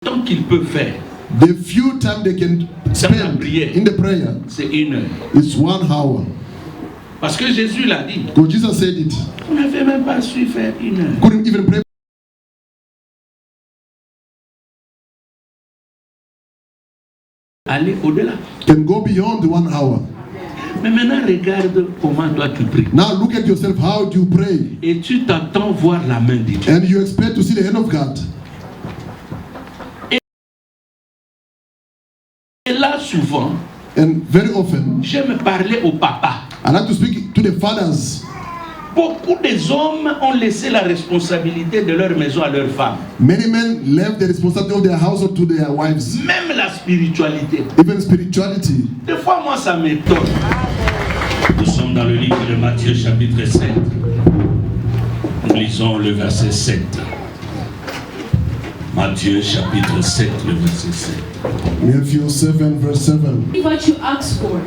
temps qu'il peut faire, the few time they can spend in the prayer, c'est 1 heure. It's 1 hour. Parce que Jésus l'a dit. Because Jesus said it. Vous n'avez même pas su faire 1 heure. Couldn't even pray. Aller au-delà. Can go beyond the 1 hour. Mais maintenant, regarde comment toi tu pries. Now look at yourself, how do you pray? Et tu t'attends voir la main de Dieu. And you expect to see the hand of God. Et là, souvent, and very often, j'aime parler au papa. I like to speak to the fathers. Beaucoup des hommes ont laissé la responsabilité de leur maison à leurs femmes. Many men left the responsibility of their household to their wives. Même la spiritualité. Even spirituality. Des fois, moi, ça m'étonne. Nous sommes dans le livre de Matthieu, chapitre 7. Nous lisons le verset 7. Matthieu, chapitre 7, le verset 7. Matthew 7, verse 7. What you ask for.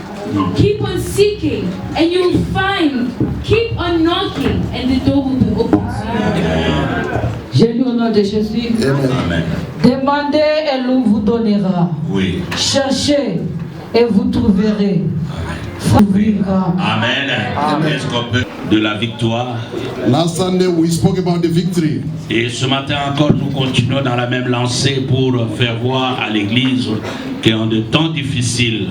Keep on seeking and you'll find. Keep on knocking and the door will be open to you. J'ai lu au nom de Jésus. Amen. Demandez et l'on vous donnera. Oui. Cherchez et vous trouverez. Amen. Amen. De la victoire. Last Sunday we spoke about the victory. Et ce matin encore, nous continuons dans la même lancée pour faire voir à l'Église qu'en de temps difficiles,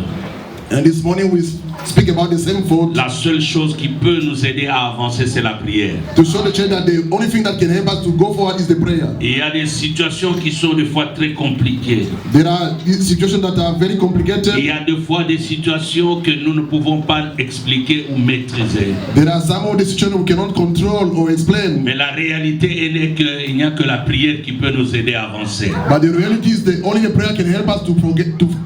and this morning we speak about the same thought. La seule chose qui peut nous aider à avancer, c'est la prière. To show the church that the only thing that can help us to go forward is the prayer. Il y a des situations qui sont des fois très compliquées. There are situations that are very complicated. Il y a des fois des situations que nous ne pouvons pas expliquer ou maîtriser. There are some of the situations we cannot control or explain. Mais la réalité est qu'il n'y a que la prière qui peut nous aider à avancer. But the reality is that only the prayer can help us to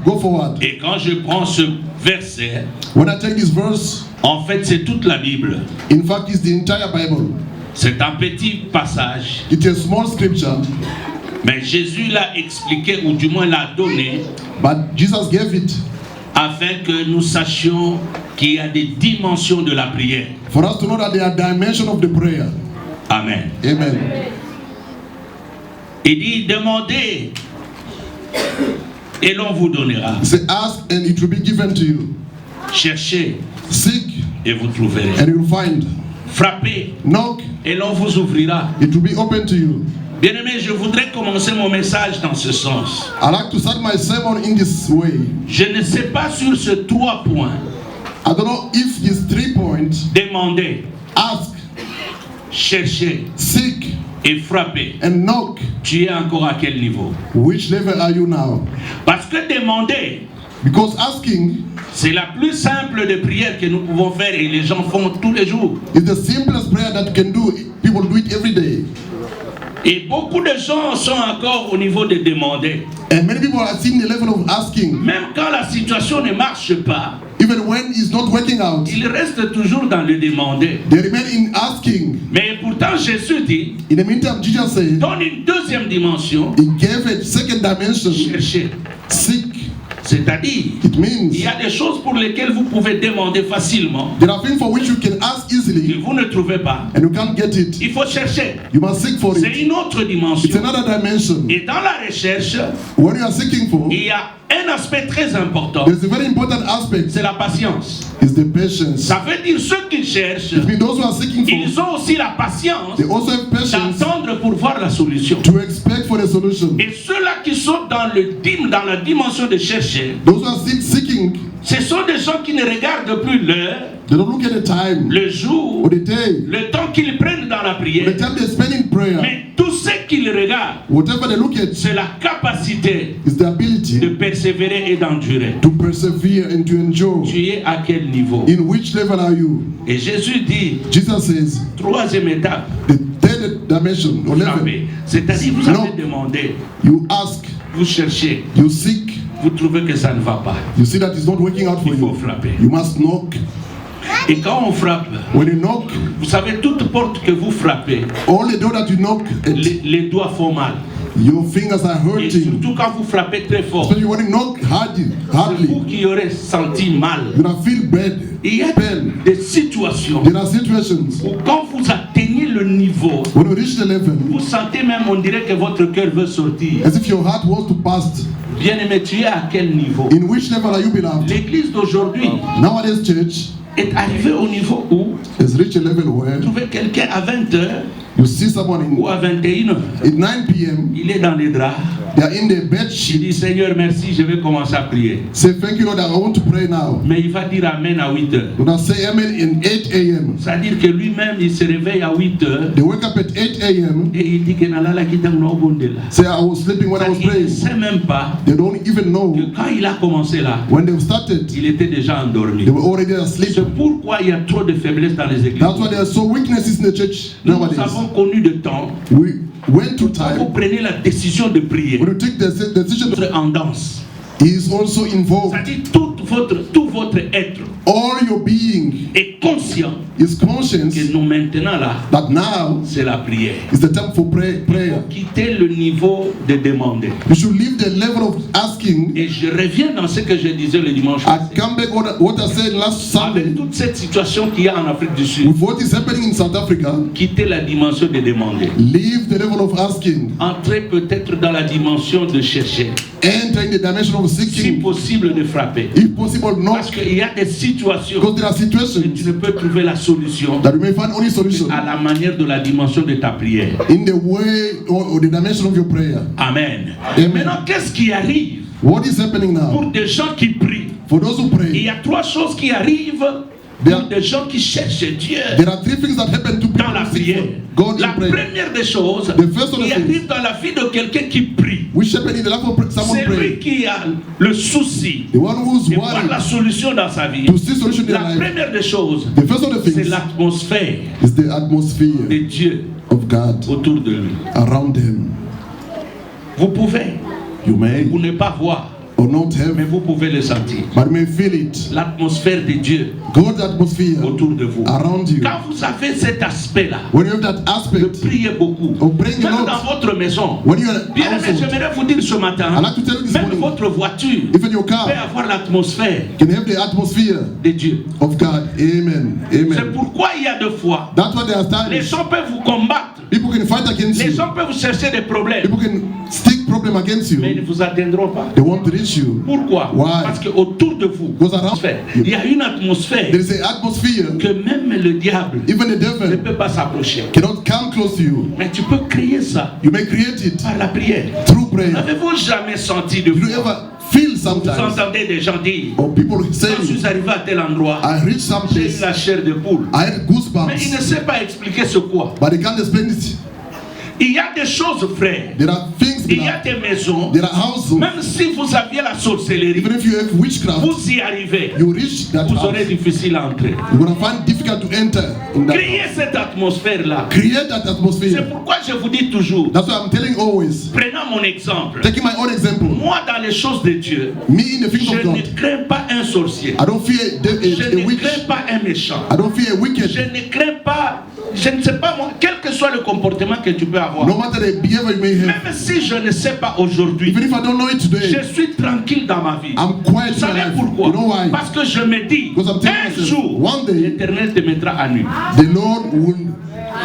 go forward. Et quand je prends ce verset, when I take this verse, en fait c'est toute la Bible. In fact, it's the entire Bible. C'est un petit passage. It's a small scripture. Mais Jésus l'a expliqué, ou du moins l'a donné. But Jesus gave it. Afin que nous sachions qu'il y a des dimensions de la prière. For us to know that there are dimensions of the prayer. Amen. Amen. Il dit, demandez et l'on vous donnera. Say, ask and it will be given to you. Cherchez, seek et vous trouverez. And you will find. Frappez, knock, et l'on vous ouvrira. It will be open to you. Bien-aimé, je voudrais commencer mon message dans ce sens. I like to start my sermon in this way. Je ne sais pas sur ces 3 points. I don't know if these 3 points. Demandez, ask, cherchez, seek, et frapper. And knock. Tu es encore à quel niveau? Which level are you now? Parce que demander, because asking, c'est la plus simple des prières que nous pouvons faire et les gens font tous les jours. It's the simplest prayer that you can do. People do it every day. Et beaucoup de gens sont encore au niveau de demander. And many people are seeing the level of asking. Même quand la situation ne marche pas, even when it's not working out, ils restent toujours dans le demander. They remain in asking. Mais pourtant Jésus dit, in the meantime, Jesus said, donne une deuxième dimension. He gave a second dimension. Cherchez. Seek. C'est-à-dire, il y a des choses pour lesquelles vous pouvez demander facilement. There are things for which you can ask easily. Que vous ne trouvez pas. And you can't get it. Il faut chercher. You must seek for it. C'est une autre dimension. It's another dimension. Et dans la recherche, when you are seeking for, il y a un aspect très important. There's a very important aspect. C'est la patience. It's the patience. Ça veut dire ceux qui cherchent, those who are seeking for, ils ont aussi la patience d'attendre pour voir la solution. To expect for the solution. Et ceux-là qui sont dans la dimension de chercher, those who are seeking, ce sont des gens qui ne regardent plus l'heure, they don't look at the time, le jour, or the day, le temps qu'ils prennent dans la prière. the time they spend in prayer. Mais tout ce qu'ils regardent, whatever they look at, c'est la capacité is the ability de persévérer et d'endurer. To persevere and to endure. Tu es à quel niveau? In which level are you? Et Jésus dit, Jesus says, troisième étape, the third dimension or level. C'est-à-dire vous avez demandé, you ask, vous cherchez, you seek, vous trouvez que ça ne va pas. You see that it's not working out for Il faut you. Frapper. You must knock. Et quand on frappe, when you knock, vous savez, toute porte que vous frappez, all the door that you knock, les doigts font mal. Your fingers are hurting. Et surtout quand vous frappez très fort. Especially when you knock hardly. C'est vous qui aurez senti mal. You feel bad. Il y a des situations There are situations où quand vous atteignez atteignez le niveau, When you reach the level, vous sentez même, on dirait que votre cœur veut sortir. as if your heart wants to burst. Bien-aimé, tu es à quel niveau? In which level are you, beloved? L'église d'aujourd'hui Nowadays, church est arrivée au niveau où has reached a level where trouver quelqu'un à 20h you see someone ou à 21h. at 9 p.m. Il est dans les draps. They are in the bed Il sheet. dit Seigneur, merci, je vais commencer à prier. Say, thank you, Lord, I want to pray now. Mais il va dire Amen à 8h. When I say amen in 8 a.m., C'est-à-dire que lui-même, il se réveille à 8h they wake up at 8 a.m. et il dit que Nalala Kita Mnobondela. Say, I was sleeping when I was Il ne praying. sait même pas They don't even know que quand il a commencé là, when they started, il était déjà endormi. they were already asleep. C'est pourquoi il y a trop de faiblesse dans les églises. That's why there are so weaknesses in the church Nous nowadays. avons connu de temps We went through quand vous time. prenez la décision de prier. When you take the decision, Votre en danse. he is also involved. C'est-à-dire tout votre être All your being est conscient is conscious que nous maintenant là, that now c'est la prière. is the time for prayer. Quitter le niveau de demander. You should leave the level of asking. Et je reviens dans ce que je disais le dimanche I passé. come back what I said last Sunday Avec toute cette situation qu'il y a en Afrique du Sud, with what is happening in South Africa. quitter la dimension de demander. Leave the level of asking. Entrez peut-être dans la dimension de chercher. Enter in the dimension of Si seeking. possible de frapper. If possible, not. Parce qu'il y a des situations Because there are où tu situations ne peux trouver la solution that you may find only solution à la manière de la dimension de ta prière. in the way or the dimension of your prayer. Amen. Et Amen. maintenant, qu'est-ce qui arrive What is happening now? pour des gens qui prient? For those who Il pray, y a trois choses qui arrivent There- pour des gens qui cherchent Dieu there are three things that happen to people dans la who seek prière. for God La in prayer. première des choses The first of the qui things arrive dans la vie de quelqu'un qui prie, which happen in the life of someone c'est lui praying. qui a le souci The one who's de voir la worried solution dans sa vie. to see solution in their La life. première des choses, The first of the c'est things l'atmosphère is the atmosphere de Dieu of God autour de lui. around them. Vous pouvez You may ou ne pas voir, or not mais have, vous pouvez le sentir. but you may feel it. L'atmosphère de Dieu God's atmosphere autour de vous. around you. Quand vous avez cet aspect-là, When you have that de aspect, prier beaucoup, of praying a même lot, dans votre maison, when you are bien aimé, household, j'aimerais vous dire ce matin, I like to tell you this même morning, votre voiture even your peut car avoir l'atmosphère can have the atmosphere de Dieu. of God. Amen. C'est Amen. pourquoi il y a deux fois, That's why there are les times gens peuvent vous combattre, people can fight against les you. gens peuvent chercher des problèmes, People can stick problem against mais ils you. ne vous atteindront pas. They want to reach you. Pourquoi? Why? Parce qu'autour de vous, Because around il y a une atmosphère there is an atmosphere. que même le diable Even the ne devil peut pas s'approcher. cannot come close to you. Mais tu peux créer ça You may create it par la prière. through prayer. N'avez-vous jamais senti de You vous? ever feel Vous sometimes entendez des gens dire, or people quand je saying, suis arrivé à tel endroit, I reached some j'ai eu place, la chair de poule. I had Mais il ne goosebumps, sait pas expliquer ce quoi. but they can't explain it. Il y a des choses, frère. There are things, Il y a des maisons. there are houses. Même si vous aviez la sorcellerie, Even if you have witchcraft, vous y arrivez. you reach that Vous house. aurez difficile à entrer. You're gonna find it difficult to enter in that Créez house. cette atmosphère-là. Create that C'est atmosphere. pourquoi je vous dis toujours, That's why I'm telling always. prenons mon exemple. Taking my own example, Moi, dans les choses de Dieu, me in the things je of ne God, crains pas un sorcier. I don't fear Je a ne witch. crains pas un méchant. I don't fear a Je wicked. ne crains pas, je ne sais pas moi, quel que soit le comportement que tu peux avoir. No matter the behavior you may have. Même si je ne sais pas aujourd'hui, Even if I don't know it je today, suis tranquille dans ma vie. I'm quiet Vous in my savez life. pourquoi? You know why? Parce que je me dis, Because I'm telling un myself, jour, one day, l'Éternel te mettra à nu. the Lord will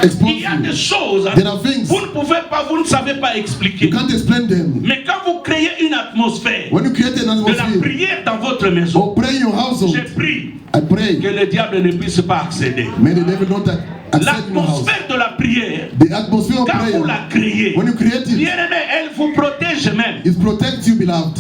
expose Il y a des you. choses, There are things vous ne pouvez pas, vous ne savez pas expliquer. you can't explain them. Mais quand vous créez une atmosphère When you create an de la atmosphere prière dans votre maison, or pray in your household, je prie I pray, que le diable ne puisse pas accéder. may the devil not access in your house. L'atmosphère de la prière, The atmosphere of quand vous la prayer, créez, when you create it, bien aimé, elle vous protège même. it protects you, beloved.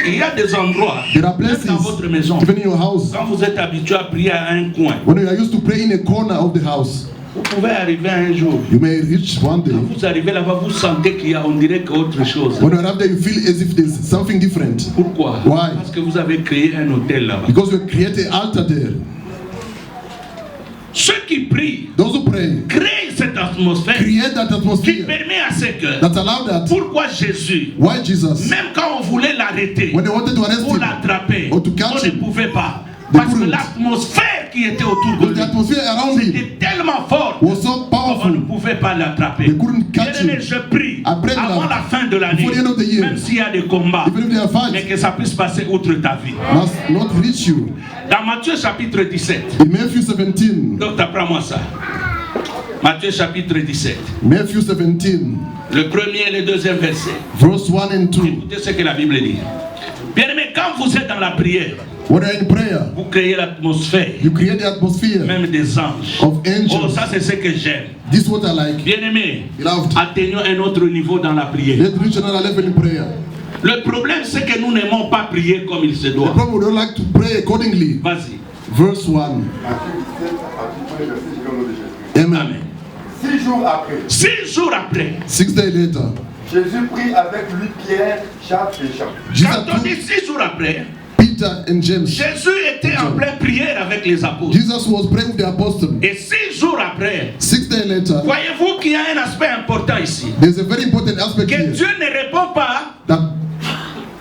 Il y a des endroits, There are même places, dans votre maison, even in your house, quand vous êtes habitué à prier à un coin, when you are used to pray in a corner of the house, vous pouvez arriver un jour. you may reach one day. Quand vous arrivez là-bas, vous sentez qu'il y a, on dirait qu'autre chose. When you arrive there, you feel as if there's something different. Pourquoi? Why? Parce que vous avez créé un hôtel là-bas. Because you create an altar there. Ceux qui prient Those who pray, créent cette atmosphère create that qui atmosphere permet à ce que, that allow that. pourquoi Jésus, Why Jesus? même quand on voulait l'arrêter, When they wanted to arrest pour him, l'attraper, or to on catch ne him, pouvait pas. they Parce que couldn't. l'atmosphère qui était autour de the lui atmosphere around him était tellement forte was so qu'on ne powerful. pouvait pas l'attraper. They couldn't catch Bien-aimé, him. je prie Après avant la- la fin de l'année, before the end of the year, même s'il y a des combats, Even if they are mais fights, que ça puisse passer outre ta vie. must not reach you. Dans Matthieu chapitre 17, In Matthew 17, donc apprends-moi ça. Matthieu chapitre 17. Matthew 17, Le premier et le deuxième verset. verse 1 and 2. Écoutez ce que la Bible dit. Bien aimé, quand vous êtes dans la prière, When you're in prayer, vous créez l'atmosphère, you create the atmosphere même des anges. of Oh, angels. ça c'est ce que j'aime. This is what I like. Bien aimé, Beloved, atteignons un autre niveau dans la prière. let's reach another level in prayer. Le problème c'est que nous n'aimons pas prier comme il se The doit. problem, we don't like to pray accordingly. Vas-y. Verse 1. Amen. Amen. 6 jours après, 6 jours après, 6 days later, Jésus prit avec lui Pierre, Jacques et Jean. Jesus quand on dit took 6 jours après, Peter and James. Jésus était en pleine prière avec les apôtres. Jesus was praying with the apostles. Et 6 jours après, 6 days later, voyez-vous qu'il y a un aspect important ici. there's a very important aspect Que here Dieu ne répond pas that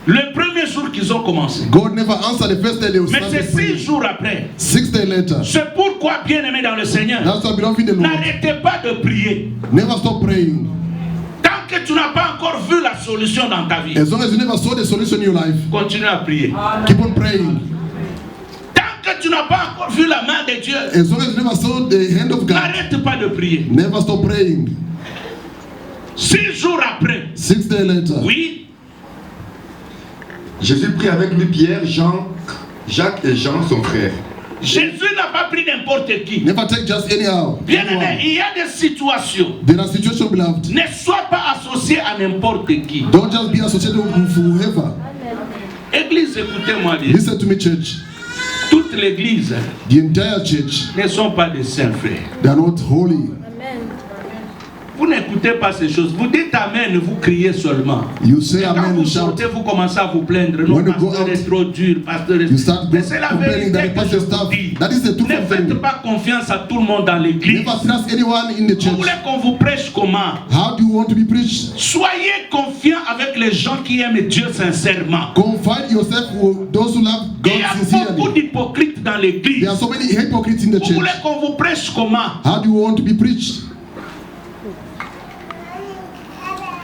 le premier jour qu'ils ont commencé. God never answered the first day they Mais c'est started 6 praying. jours après. 6 days later, C'est pourquoi, bien aimé dans le Seigneur, that's why, beloved in the Lord, n'arrêtez pas de prier. never stop praying. Tant que tu n'as pas encore vu la solution dans ta vie, As long as you never saw the solution in your life, continue à prier. keep on praying. Tant que tu n'as pas encore vu la main de Dieu, As long as you never saw the hand of God, n'arrête pas de prier. never stop praying. 6 jours après, 6 days later, oui, Jésus prit avec lui Pierre, Jacques et Jean, son frère. Jésus n'a pas pris n'importe qui. never take just anyhow. Bien aimé, anyone. il y a des situations. There are situations, beloved. Ne sois pas associé à n'importe qui. Don't just be associated with whoever. Église, écoutez-moi bien. Listen to me, church. Toute l'église The entire church, ne sont pas des saints frères. they are not holy. Vous n'écoutez pas ces choses. Vous dites Amen, vous criez seulement. You say Et quand amen, vous you shout. sortez, vous commencez à vous plaindre. Non, When you go pasteur out, est trop dur, pasteur est... You start Mais c'est la complaining that vérité the que je pastor vous stuff. dis. That is the truth Ne I'm telling faites you. pas confiance à tout le monde dans l'église. Never trust anyone in the Vous church. voulez qu'on vous prêche comment? How do you want to be preached? Soyez confiants avec les gens qui aiment Dieu sincèrement. Confide yourself with those who love Il God y a beaucoup sincerely. d'hypocrites dans There l'église. are so many hypocrites in the Vous voulez church. qu'on vous prêche comment? How do you want to be preached?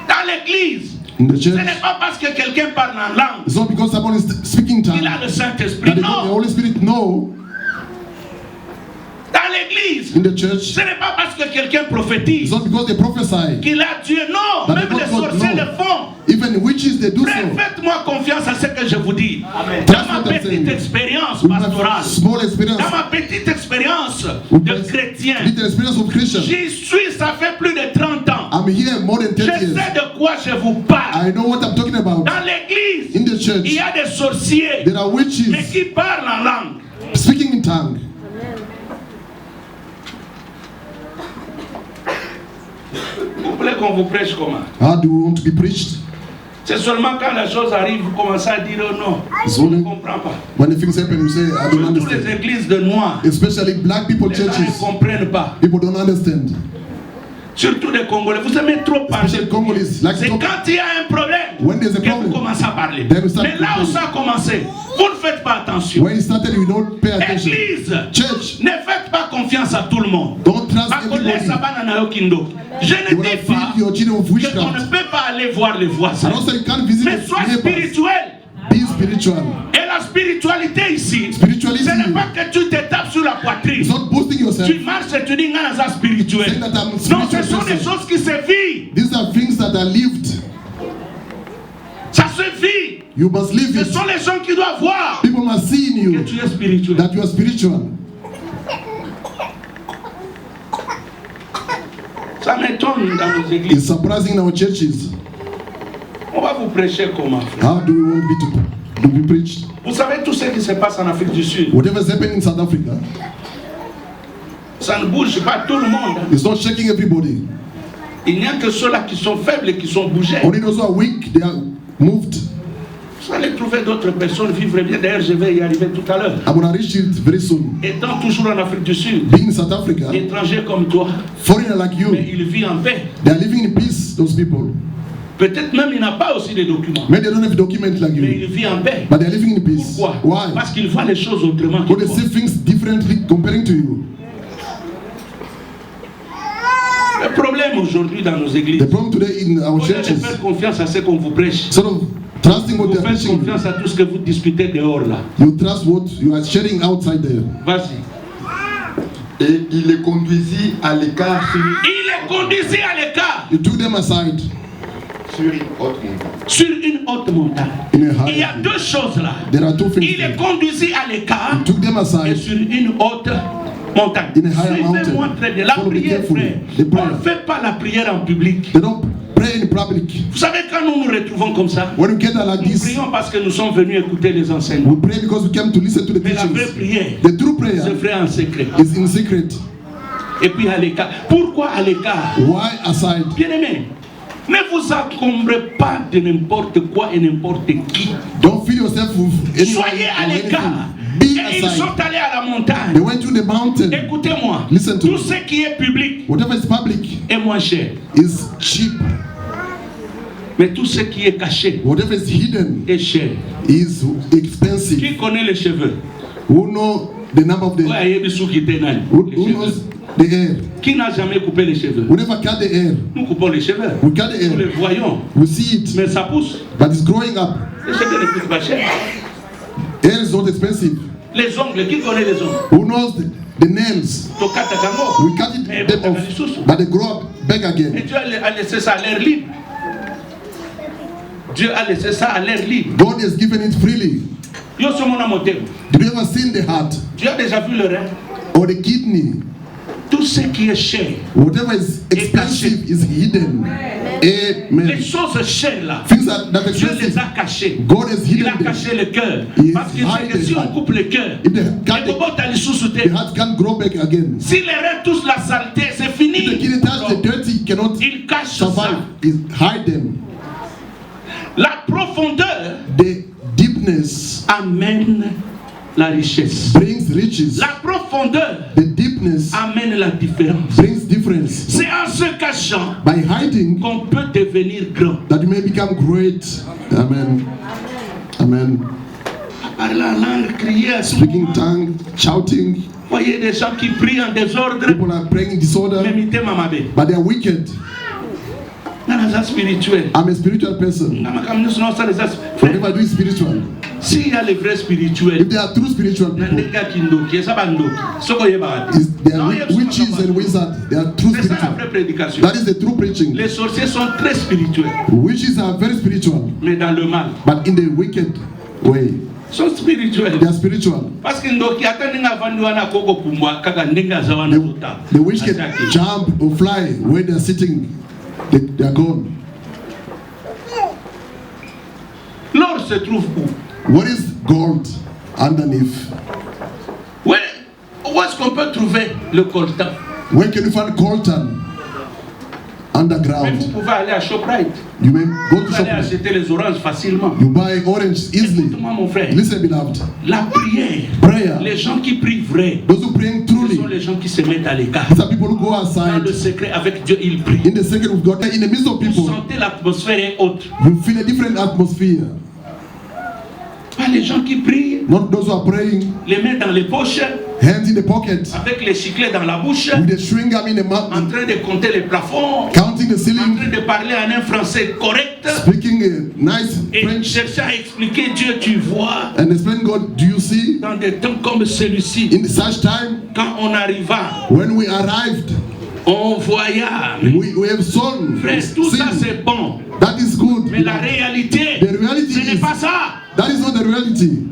Dans l'église, In the ce church, n'est pas parce que quelqu'un parle en langue it's not because someone is speaking tongue qu'il a that le Saint-Esprit. they got the Non. Holy Spirit. No. Dans l'église, In the church, ce n'est pas parce que quelqu'un it's prophétise not because they prophesy. qu'il a Dieu. Non, That même they les got God. sorciers le No. font. Even witches, they do Frère, so. faites-moi confiance à ce que je vous dis. Amen. Dans That's ma what I'm petite saying. expérience With my pastorale, small experience, dans ma petite expérience with de my chrétien, little experience of Christian, j'y suis, ça fait plus de 30 ans. I'm here more than Je 30 sais years. de quoi je vous parle. I know what I'm talking about. Dans l'église, In the church, il y a des sorciers, there are mais witches qui parlent en langue. speaking in tongue. Vous voulez qu'on vous prêche comment? How do you want to be preached? C'est seulement quand la chose arrive, vous commencez à dire oh non, So je ne then, comprends pas. when the things happen, you say, I don't Surtout les understand. églises de noirs, Especially black people les gens ne churches, comprennent pas. people don't understand. Surtout les Congolais, vous aimez trop parler. Especially Congolese, like C'est talk. quand il y a un problème When there's a que vous problem, commencez à parler. then we start Mais là où ça a commencé, vous ne faites pas attention. when it started, you don't pay attention. Église, Church, ne faites pas confiance à tout le monde. don't trust Bakole everybody. sabana na yo kindo. Je You ne will dis not pas feed your children of qu'on ne witchcraft. peut pas aller voir les And voisins. also, you can't visit Mais sois your neighbors. spirituel. Be spiritual. Et la spiritualité ici, Spirituality, ce n'est pas que tu te tapes sur la poitrine. it's not boosting yourself. Tu marches et tu dis Nganaza spirituel. Saying that I'm Non, spiritual ce sont des person. choses qui se vivent. These are things that are lived. Ça se vit. You must live Ce it. sont les gens qui doivent voir People must see in que you tu es spirituel. that you are spiritual. Ça m'étonne dans nos It's églises. surprising in our churches. On va vous prêcher comment, frère? How do we want to be preached? Vous savez tout ce qui se passe en Afrique du Sud. Whatever's happening in South Africa, Ça ne bouge pas tout le monde. it's not shaking everybody. Il n'y a que ceux-là qui sont faibles et qui sont bougés. Only those who are weak, they are moved. Vous allez trouver d'autres personnes vivre bien. D'ailleurs, je vais y arriver tout à l'heure. I'm gonna reach it very soon. Étant toujours en Afrique du Sud, Being in South Africa, étranger comme toi, foreigner like mais you, il vit en paix. they are living in peace, those people. Peut-être même il n'a pas aussi de documents, Maybe they don't have documents like mais you, il vit en paix. but they are living in peace. Pourquoi? Why? Parce qu'il voit les choses autrement que Because they toi. see things differently comparing to you. Le problème aujourd'hui dans nos The églises, problem today in our au lieu de churches, faire confiance à ce qu'on vous prêche, sort of trusting what vous they are faites preaching, confiance à tout ce que vous discutez dehors là. you trust what you are sharing outside there. Vas-y. Et il les conduisit à l'écart Il les conduisit à l'écart He took them aside sur une haute montagne. sur une haute montagne. in a Il y a high. deux choses là. There are two things. Il les conduisit à l'écart He took them et aside. sur une haute montagne. In a higher Suivez-moi mountain. très bien. La Follow me prière, carefully. frère. The On prayer. ne fait pas la prière en public. They don't pray in public. Vous savez, quand nous nous retrouvons comme ça, When we gather like nous this, prions parce que nous sommes venus écouter les enseignements. we pray because we came to listen to the Mais la vraie teachings. prière The true se prayer ferait en secret. is in secret. Et puis à l'écart. Pourquoi à l'écart? Why aside? Bien-aimés, ne vous encombrez pas de n'importe quoi et n'importe qui. Don't fill yourself with anyone Soyez à or l'écart. anything. Be Et ils aside. sont allés à la They montagne. went to the mountain. Écoutez-moi, Listen to tout me. ce qui est public Whatever is public est moins cher. is cheap. Mais tout ce qui est caché Whatever is hidden est cher. is expensive. Qui connaît les cheveux? Who know the number of the? Ouais, il y a des sous qui étaient nani, Who les cheveux. knows the hair? Qui n'a jamais coupé les cheveux? We never cut the hair. Nous coupons les cheveux. We cut the Nous les hair. voyons. We see it, Mais ça pousse. but it's growing up. Les cheveux ne coûtent pas cher. Hair is not expensive. Les ongles, qui connaît les ongles? Who knows the nails? Tokata Kango. We cut Mais it them bon, off, but they grow up back Et again. Dieu a laissé ça à l'air libre. Dieu a laissé ça à l'air libre. God has given it freely. Yo sommes mon amour. Did you ever seen the heart Tu as déjà vu le rein? or the kidney? Tout ce qui est cher, Whatever is expensive is hidden. les Amen. choses chères là, Things that Dieu les expensive, a cachées. God has Il a hidden them. caché le cœur. He Parce qu'il has sait que hidden si on that. coupe le cœur, If the et cut que bon, t'as les sous-soutés. the heart can't grow back again. Si les reins touchent la saleté, c'est If the fini. kidney touch the dirty, cannot Il cache ça. survive. Is hide them. La profondeur The deepness amène la richesse. brings riches. La profondeur The deepness amène la différence. brings difference. C'est en se cachant By hiding, qu'on peut devenir grand. that you may become great. Amen. Amen. Parler en langue, crier à tout. Speaking tongue, shouting. Voyez des gens qui prient en désordre. People are praying disorder, Mais mité mamabe. but they are wicked. Dans spirituel. I'm a spiritual person. Whatever I do is spiritual. S'il y a les vrais spirituels, If they are true spiritual people, there are witches and wizards. They are true c'est ça la spiritual. vraie prédication. That is the true preaching. Les sorciers sont très spirituels, Witches are very spiritual, mais dans le mal. but in the wicked way. Ils sont spirituels. They are spiritual. Parce que ndoki hata ninga vandu wana koko pumbwa kaka ndinga za wana tuta. The witch can Ataki. jump or fly where they are sitting. They are gone. L'or se trouve où? What is gold underneath? Où est-ce qu'on peut trouver le coltan? Where can you find coltan? Mais vous Underground. pouvez aller à ShopRite. You may go to Vous allez shop. acheter les oranges facilement. You buy orange easily. Écoute-moi mon frère. Listen, beloved. La prière. Prayer. Les gens qui prient vrai. Those who praying Ce sont truly. les gens qui se mettent à l'écart. These are people who go Dans outside. le secret avec Dieu, ils prient. In the secret of God, in the midst of Vous people, sentez l'atmosphère est autre. you feel a different atmosphere. Pas les gens qui prient, Not those who are praying, les mains dans les poches, hands in the pocket, avec les chiclets dans la bouche, with the chewing gum in the en mouth, train de compter les plafonds, counting the en ceiling, train de parler en un français correct, speaking a nice et French, chercher à expliquer Dieu, tu vois, and explain God. Do you see? dans des temps comme celui-ci, In such time, quand on arriva, when we arrived, on voya. we have sung, Frère, tout ça sing. c'est bon, That is good. mais la réalité, The reality ce n'est is, pas ça. that is not the reality.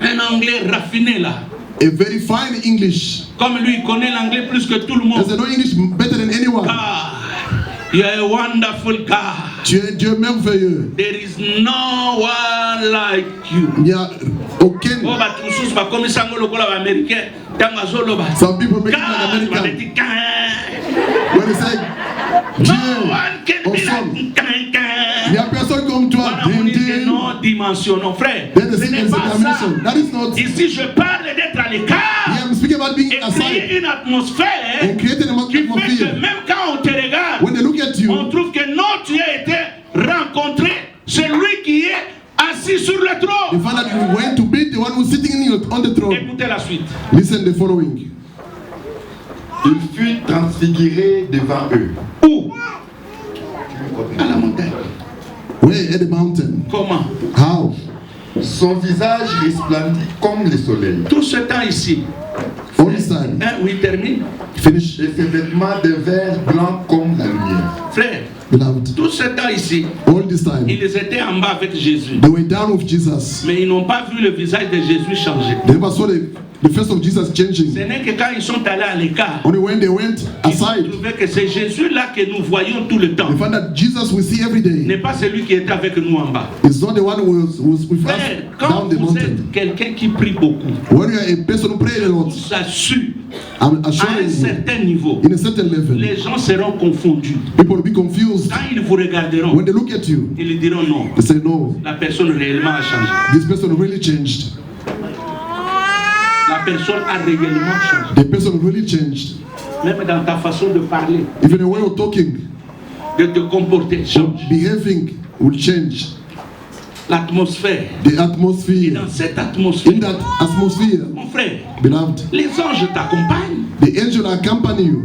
Un anglais raffiné là, A very fine English. comme lui, il connaît l'anglais plus que tout le monde. There's no English better than anyone. God, you are a wonderful God. Tu es Dieu merveilleux. There is no one like you. Il n'y a aucun. Oh, bah, tout ça, bah, comme ça, on le colle américain. Dans ma zone, bah, Some people make it God, like bah, American. dit, God. When they say No Dieu, one can au be son, like God. il n'y a personne comme toi. Voilà, on dit que Ding, ding. non dimension, non frère. Then the Ce thing n'est is pas a ça. dimension. That is not. Ici, je parle d'être à l'écart Yeah, I'm speaking about being et aside créer une atmosphère and creating an qui fait que atmosphere. même quand on te regarde, When they look at on you, trouve que non, tu as été rencontré celui qui est assis sur le they trône. find that you went to beat the one who's sitting on the throne. Écoutez la suite. Listen the following. Il fut transfiguré devant eux. Où? À la montagne. Where at the mountain? Comment? How? Son visage resplendit comme le soleil. Tout ce temps ici, All this this time. Hein, oui, termine. Finish. Et ses vêtements de verre blanc comme la lumière. Frère, Beloved, tout ce temps ici, all this time, ils étaient en bas avec Jésus. they were down with Jesus. Mais ils n'ont pas vu le visage de Jésus changer. They never saw the face of Jesus Ce changing. n'est que quand ils sont allés à l'écart, Only when they went ils ont aside, trouvé que c'est Jésus-là que nous voyons tout le temps. they found that Jesus we see every day N'est pas celui qui était avec nous en bas. is not the one who was with Frère, us quand down the vous mountain. êtes quelqu'un qui prie beaucoup, When you are a person who prays a lot, ça sue I'm à un assuring you, certain niveau. in a certain level, Les gens seront confondus. people will be confused. Quand ils vous regarderont, When they look at you, ils diront non, they say, no, la personne réellement a changé. this person really changed. La personne a réellement changé. The person really changed. Même dans ta façon de parler, Even the way of talking, de te comporter, change. behaving will change. L'atmosphère. The Et atmosphere. dans cette atmosphère, In that atmosphere, mon frère, beloved, les anges t'accompagnent. the angel accompany you.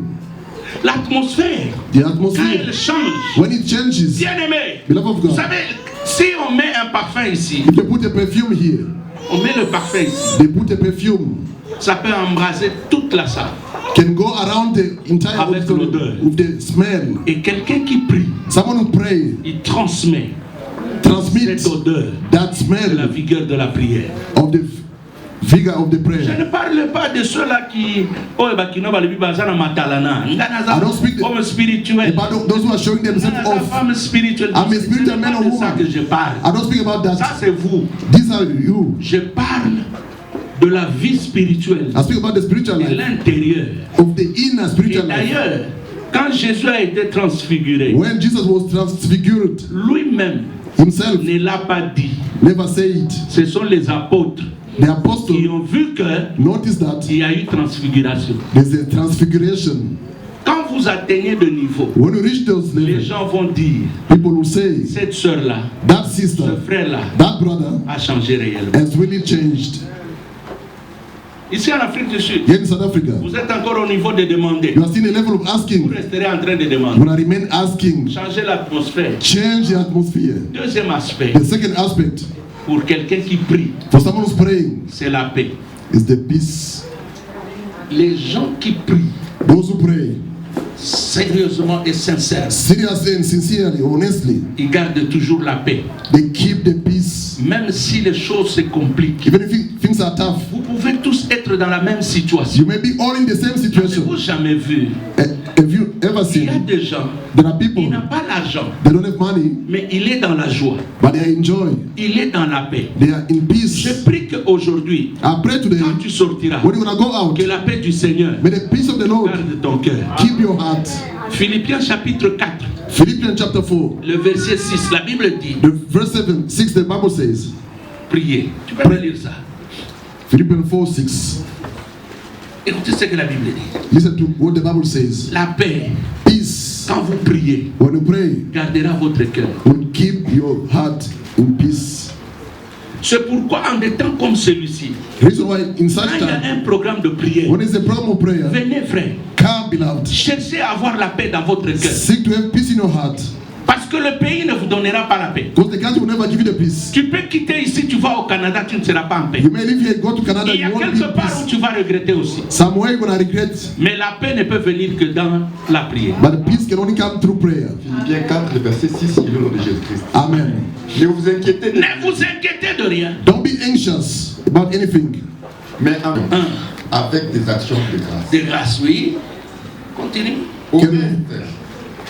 L'atmosphère, The quand atmosphere, elle change, when it changes, bien-aimé, beloved of vous God, savez, si on met un parfum ici, if they put a perfume here, on met le parfum ici, they put a perfume, ça peut embraser toute la salle. can go around the entire Avec auditorium l'odeur. with the smell. Et quelqu'un qui prie, Someone who pray il transmet transmits cette odeur that de la smell vigueur de la prière. of the vigor of the Je prayer. ne parle pas de ceux-là qui I don't speak homme spirituel. about those who are showing themselves La off. femme spirituelle. I'm a spiritual man or C'est de ça que woman. je parle. I don't speak about Ça that. c'est vous. These are you. Je parle de la vie spirituelle, I speak about the spiritual de life, l'intérieur. of the inner Et spiritual life. d'ailleurs, quand Jésus a été transfiguré, When Jesus was transfigured, lui-même himself ne l'a pas dit. never said it. Ce sont les apôtres The qui apostle ont vu noticed that qu'il y a eu transfiguration. there's a transfiguration. Quand vous atteignez de niveau, When you reach those les levels, gens vont dire, people will say, cette sœur-là, that ce sister, frère-là that brother a changé réellement. has really changed. Ici en Afrique du Sud, Here in South Africa, vous êtes encore au niveau de demander. you are still in a level of Vous asking. resterez en train de You demander. will remain asking. Changer l'atmosphère. Change the atmosphere. Deuxième aspect, The second aspect, pour quelqu'un qui prie, for someone who's praying, c'est la paix. is the peace. Les gens qui prient Those who pray sérieusement et sincèrement, seriously and sincerely, honestly, ils gardent toujours la paix. they keep the peace. Même si les choses se compliquent, Even if things are tough, vous pouvez tous être dans la même situation. you may be all in the same Avez-vous situation. jamais vu? Have you ever Il y a seen des gens, there are people il n'a pas l'argent, they don't have money, mais il est dans la joie, but they are in joy, il est dans la paix. they are in Je peace. prie qu'aujourd'hui, I pray today, quand tu sortiras, when you're gonna go out, que la paix du Seigneur may the peace of the Lord garde ton cœur. keep your heart. Philippiens chapitre 4, Philippians chapter 4, le verset 6, la Bible dit, the verse 7, 6, the Bible says, priez. Tu peux me lire ça. Philippians 4, 6. Écoutez ce que la Bible dit. Listen to what the Bible says. La paix, Peace, quand vous priez, when you pray, gardera votre cœur. will keep your heart in peace. C'est pourquoi en des temps comme celui-ci, Reason why in quand such il y a time, un programme de prière, when it's a problem of prayer, venez frère, come, beloved, cherchez à avoir la paix dans votre cœur. seek to have peace in your heart, Parce que le pays ne vous donnera pas la paix. because the country will never give you the peace. Tu peux quitter ici, tu vas au Canada, tu ne seras pas en paix. You may live here, go to Canada, Il y a you won't be quelque in part où peace. tu vas regretter aussi. Somewhere you're gonna regret, Mais la paix ne peut venir que dans la prière. but the peace can only come through prayer. Philippiens 4, le verset 6, il est au nom de Jésus-Christ. Amen. Ne vous inquiétez de Ne vous inquiétez de rien. Don't be anxious about anything, mais avec des actions de grâce. De grâce, oui. Continue. Au reste,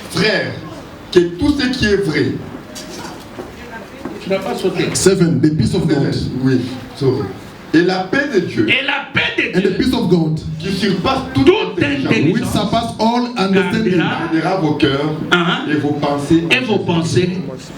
frères, que tout ce qui est vrai, Tu n'as pas sauté. 7, the peace of God, oui, sauvé. Et la paix de Dieu, Et la paix de and the Dieu, peace of God, qui surpasse toute toute intelligence, which surpass all understanding, Gardera gardera vos cœurs hein, et vos pensées et vos pensées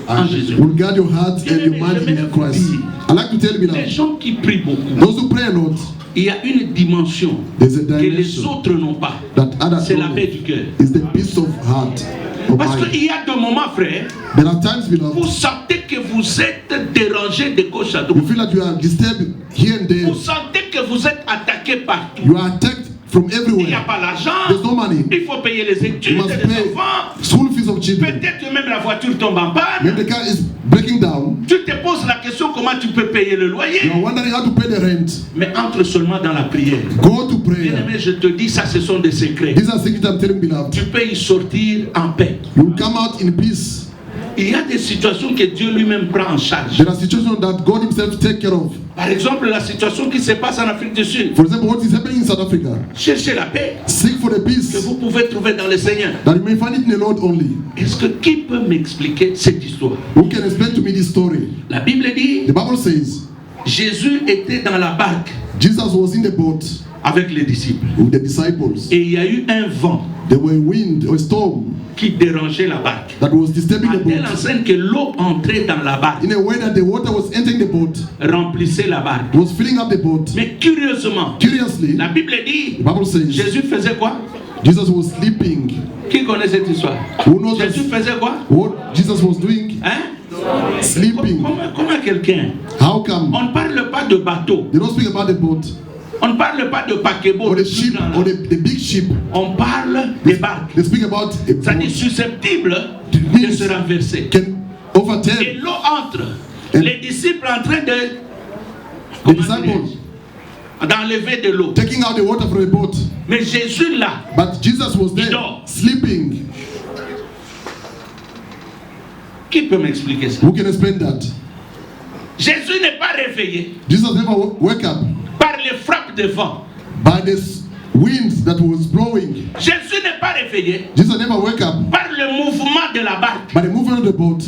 en Jésus. will guard your heart and your mind in Christ. I like to tell you, Les beloved, gens qui prient beaucoup, those who pray a lot, il y a une dimension there's a que les dimension autres n'ont pas. that others C'est la don't paix know. du cœur. Is the peace of heart. Of Parce mind. qu'il y a des moments, frère, There are times, vous beloved, sentez que vous êtes dérangé de gauche à you droite. feel that you are disturbed here and there. Vous sentez que vous êtes attaqué partout. You are attacked from Il n'y a everywhere. pas l'argent. There's no money. Il faut payer les You études must des pay enfants. school fees of children. Peut-être même la voiture tombe en panne. When the car is breaking down, Tu te poses poses la question comment tu peux payer le loyer. You are wondering how to pay the rent. Mais entre seulement dans la prière. Go to Bien prayer. aimé, je te dis, ça ce sont des secrets. These are secrets I'm telling beloved. Tu peux y sortir en paix. You will come out in peace. Il y a des situations que Dieu lui-même prend en charge. There are situations that God himself take care of. Par exemple, la situation qui se passe en Afrique du Sud. For example, what is happening in South Africa? Cherchez la paix Seek for the que peace vous pouvez trouver dans le Seigneur. that you may find it in the Lord only. Est-ce que qui peut m'expliquer cette histoire? Who can explain to me this story? La Bible dit, The Bible says Jésus était dans la barque Jesus was in the boat avec les disciples. with the disciples. Et il y a eu un vent There were wind or storm qui dérangeait la barque. that was disturbing À the telle boat enseigne que l'eau entrait dans la barque, in a way that the water was entering the boat, remplissait la barque. was filling up the boat. Mais curieusement, Curiously, la Bible dit, the Bible says Jésus faisait quoi? Jesus was sleeping. Qui connaît cette histoire? Who knows that- Jésus faisait quoi? what Jesus was doing? Hein? Sleeping. Comment quelqu'un? How come? On ne parle pas de bateau, They don't speak about the boat on ne parle pas de paquebot, or de the ship trucs dans or la- the big ship. on parle des barques. They speak about a C'est-à-dire boat susceptible de se renverser. can Et overturn. l'eau entre. Et- Les disciples en train de The comment disciples dirais-je, d'enlever de l'eau. taking out the water from the boat. Mais Jésus là, But Jesus was there dort. sleeping. qui peut m'expliquer ça? Who can explain that? Jésus n'est pas réveillé Jesus never woke up par les frappes de vent. by the wind that was blowing. Jésus n'est pas réveillé Jesus never woke up par le mouvement de la barque. by the movement of the boat.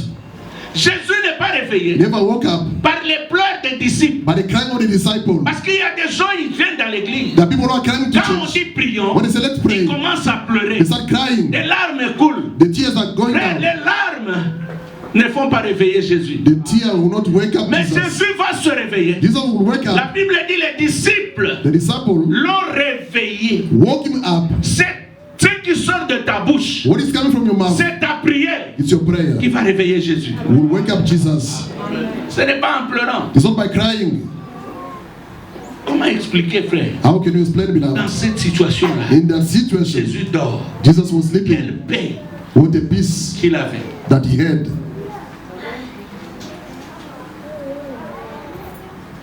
Jésus n'est pas réveillé Never woke up par les pleurs des disciples. by the crying of the disciples. Parce qu'il y a des gens, ils viennent dans l'église. The people who are crying to Quand on church, dit prions, when they say let's ils pray, commencent à pleurer. they start crying. Les larmes coulent. The tears are going Frère, down. les larmes ne font pas réveiller Jésus. The tears will not wake up Mais Jesus. Jésus va se réveiller. Jesus will wake La up. Bible dit les disciples The disciples l'ont réveillé. woke him up. C'est ce qui sort de ta bouche. What is coming from your mouth? C'est ta prière It's your prayer. qui va réveiller Jésus. Will wake up Jesus. Ce n'est pas en pleurant. It's not by crying. Comment expliquer, frère? How can you explain, Dans beloved? cette situation-là, In that situation, Jésus dort. Jesus was Quelle sleeping. paix What a peace qu'il avait. that he had.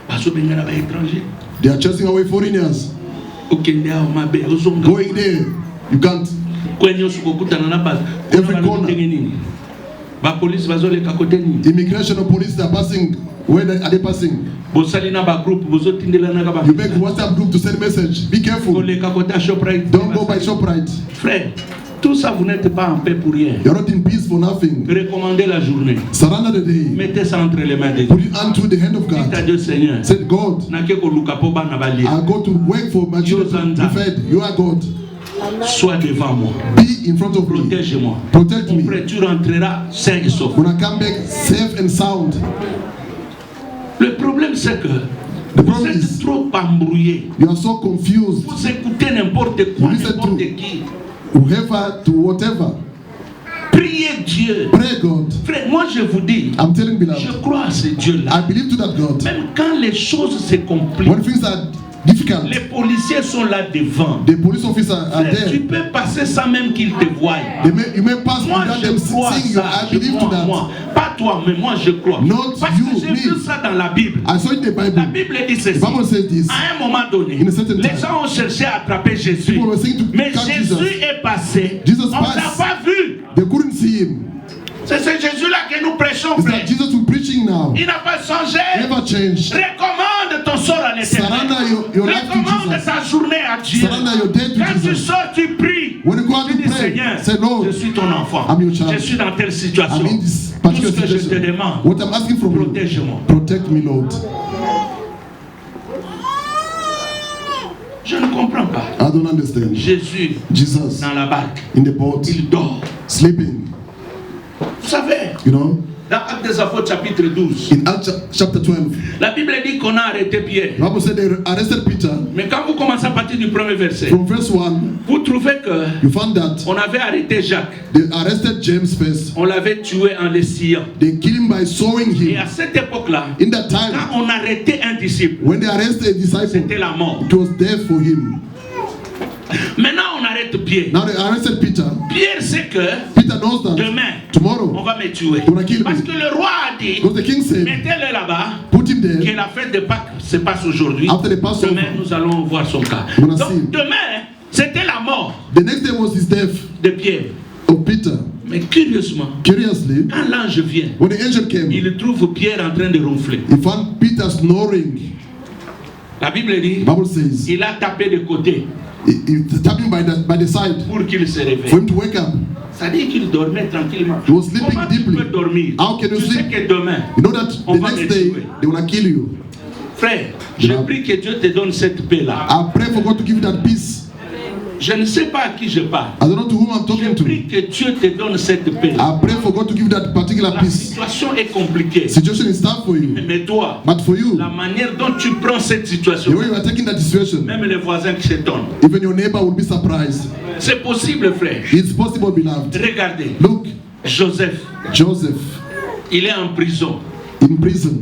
Parce que bengala ba étranger. They are chasing away foreigners. Okende ao mabe ozonga. Going there, you can't. Kwenye usukokutana na basi. Every corner. Ba police bazoleka kote nini? Immigration or police are passing. Where are they passing? Bosali na ba group bozotindelana ka ba. You make WhatsApp group to send message. Be careful. Koleka kote Shoprite. Don't go by ShopRite. Frère, tout ça vous n'êtes pas en paix pour rien. You're not in peace for nothing. Recommandez la journée. Surrender the day. Mettez ça entre les mains de Dieu. Put it unto the hand of Dites à God. Dieu Seigneur. Said God, Nake koluka po bana balia. I go to work for my children to be fed. You are God. Sois devant moi. Be in front of me. Protège-moi. Protect Mon me. frère, tu rentreras sain et sauf. When I come back safe and sound. Le problème c'est que The vous problem êtes is trop embrouillés. you are so confused. Vous écoutez n'importe quoi, You listen n'importe to- qui. Whoever to whatever. Priez Dieu. Pray God. Frère, moi je vous dis, I'm telling je beloved. crois à ce Dieu-là. I believe to that God. Même quand les choses se compliquent, When things are difficult, les policiers sont là devant. the police officers are Frère, tu there. peux passer sans même qu'ils te voient. You may pass Moi without je them crois à seeing you. ça. I Je believe to crois en that. moi. Pas toi, mais moi je crois. Not Parce you, que j'ai vu me. ça dans la Bible. I saw it in the La Bible. Bible dit ceci. The Bible says this. À un moment donné, In a certain les time, gens ont cherché à attraper Jésus. people were saying to Mais catch Jésus Jesus. est passé. Jesus On ne l'a passed. pas vu. They couldn't see him. C'est ce Jésus-là que nous prêchons, It's frère. like Jesus who's preaching now. Il n'a pas changé. Never changed. Recommande ton sort à l'éternel. Surrender your life to Recommande Jesus. ta journée à Dieu. Surrender your day to Quand tu Jesus. sors, tu pries. When you go out Tu to dis, pray, Seigneur, say, Lord, je suis ton enfant. I'm your child. Je suis dans telle situation. I'm in this Tout particular ce que je te situation. demande, What I'm asking from you, protège-moi. protect me, Lord. Je ne comprends pas. I don't understand. Jésus, Jesus dans la barque, in the boat, il dort. sleeping. Vous savez, You know, dans Actes des Apôtres chapitre 12, in Acts chapter 12, la Bible dit qu'on a arrêté Pierre. the Bible said they arrested Peter. Mais quand vous commencez à partir du premier verset, From verse 1, vous trouvez que you found that on avait arrêté Jacques. they arrested James first. On l'avait tué en le sciant. They killed him by sawing Et him. à cette époque-là, In that time, quand on arrêtait un disciple, when they arrested a disciple, c'était la mort. it was death for him. Maintenant, on arrête Pierre. Pierre. Now they arrested Peter. Pierre sait que Peter knows that demain, on tomorrow va me tuer. they will kill me. Parce que le roi a dit, Because the king said, mettez-le là-bas, put him que there. la fête de Pâques se passe aujourd'hui. After the Passover, Demain, nous allons voir son cas. we're gonna see him. Donc demain, c'était la mort The next day was his death de Pierre. of Peter. Mais curieusement, Curiously, quand l'ange vient, when the angel came, il trouve Pierre en train de ronfler. he found Peter snoring. La Bible dit, The Bible says, il a tapé de côté he tapped him by the side pour qu'il se for réveille. him to wake up. Ça dit qu'il dormait tranquillement. He was sleeping Comment tu deeply. peux dormir? How can you Tu sais sleep? que demain, You know that On the va next les day tuer. they will kill you. frère, je Yeah. prie que Dieu te donne cette paix-là. I pray for God to give you that peace. Je ne sais pas à qui je parle. I don't know to whom I'm Je talking to. prie que Dieu te donne cette paix. I pray for God to give you that particular La peace. situation est compliquée. Situation is tough for you, Mais toi, but for you, la manière dont tu prends cette situation, the way you are taking that situation, même les voisins qui s'étonnent. even your neighbor will be surprised. C'est possible, frère. It's possible, beloved. Regardez, Look, Joseph, Joseph il est en prison. in prison.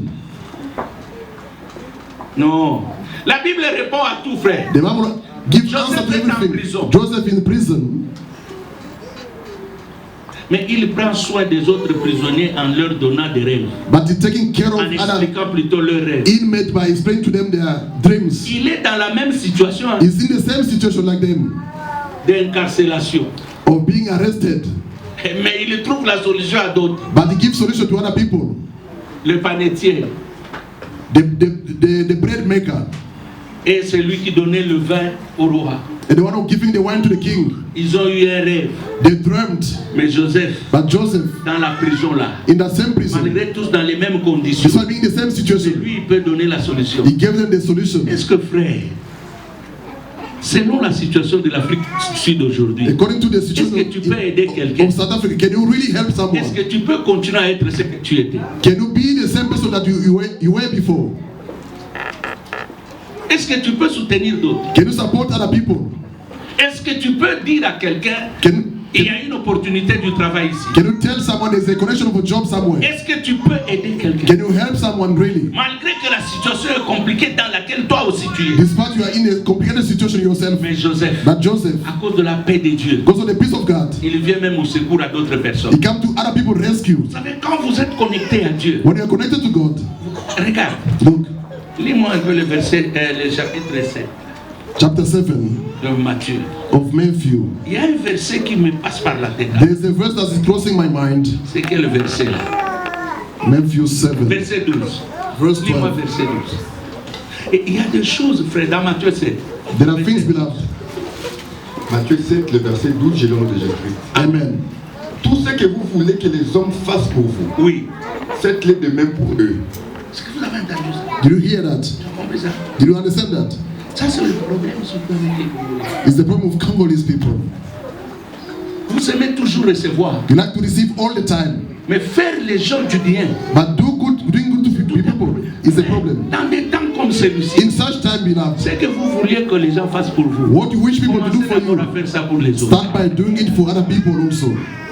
Non. La Bible répond à tout, frère. The Bible gives Joseph answer to est en everything. prison. Joseph in prison, Mais il prend soin des autres prisonniers en leur donnant des rêves. but he's taking care of En other expliquant plutôt leurs rêves. inmates by explaining to them their dreams. Il est dans la même situation He's in the same situation like them, d'incarcération. of being arrested, Mais il trouve la solution à d'autres. but he gives solution to other people. Le panetier The bread maker et celui qui donnait le vin au roi. and the one who giving the wine to the king. Ils ont eu un rêve. They dreamt, Mais Joseph, but Joseph dans la prison là, in that same prison, malgré tous dans les mêmes conditions, despite being in the same c'est situation, lui qui peut donner la solution. he gave them the solution. Est-ce que, frère, selon la situation de l'Afrique du Sud aujourd'hui, According to the situation Est-ce que tu peux aider quelqu'un? of South Africa, can you really help est-ce someone? que tu peux continuer à être ce que tu étais? Can you be the same person that you were before? Est-ce que tu peux soutenir d'autres? Can you support other people? Est-ce que tu peux dire à quelqu'un, il y a une opportunité du travail ici? Can you tell someone there's a connection of a job somewhere? Est-ce que tu peux aider quelqu'un? Can you help someone really? Malgré que la situation est compliquée dans laquelle toi aussi tu es. Despite you are in a complicated situation yourself, Mais Joseph, but Joseph, à cause de la paix de Dieu, because of the peace of God, il vient même au secours à d'autres he personnes. come to other people rescue. Vous savez, quand vous êtes connecté à Dieu, When you are connected to God, regarde, look, lis-moi un peu le verset, le chapitre 7 chapter 7 de Matthieu. of Matthew. Il y a un verset qui me passe par la tête. There's a verse that is crossing my mind. C'est quel verset là? Matthew 7, Verset 12. verse Lis-moi 12. verset 12. Et il y a des choses, frère, dans Matthieu 7. There are things, beloved. Matthieu 7, le verset 12, je l'ai déjà écrit. Amen. Tout ce que vous voulez que les hommes fassent pour vous, Oui. faites-le de même pour eux. Est-ce que vous avez entendu ça? Did you hear that? Tu as compris ça? Did you understand that? Ça, c'est le problème sur l'humanité. It's the problem of Congolese people. Vous aimez toujours recevoir, You like to receive all the time, mais faire les gens du bien but doing good to people is a problem. dans des temps comme celui-ci. In such time, beloved, C'est que vous vouliez que les gens fassent pour vous. what you wish people to do Commencez for d'abord à you, faire ça pour les autres. start by doing it for other people also.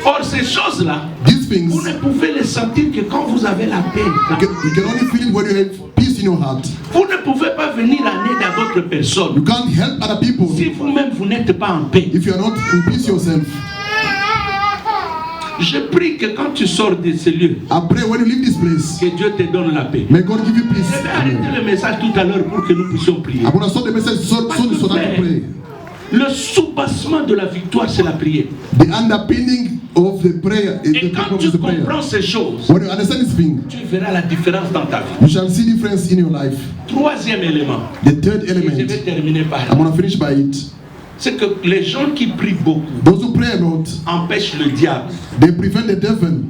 Or, ces choses-là, These things, vous ne pouvez les sentir que quand vous avez la paix. you can only feel it when you have peace in your heart. Vous ne pouvez pas venir en aide à d'autres You personnes can't help other people si vous-même vous n'êtes pas en paix. if you are not in peace yourself. Je prie que quand tu sors de ce lieu, I pray when you leave this place, que Dieu te donne la paix. may God give you peace. Je vais arrêter Amen. le message tout à l'heure pour que nous puissions prier. I'm going to start the message so that to pray. Le soubassement de la victoire, c'est la prière. The underpinning of the prayer is Et the quand problem tu of the prayer. comprends ces choses, When you understand this thing, tu verras la différence dans ta vie. you shall see difference in your life. Troisième élément, The third et je vais element, terminer par I'm là, going to finish by it. c'est que les gens qui prient beaucoup Those who pray a lot, empêchent le diable they prevent the devil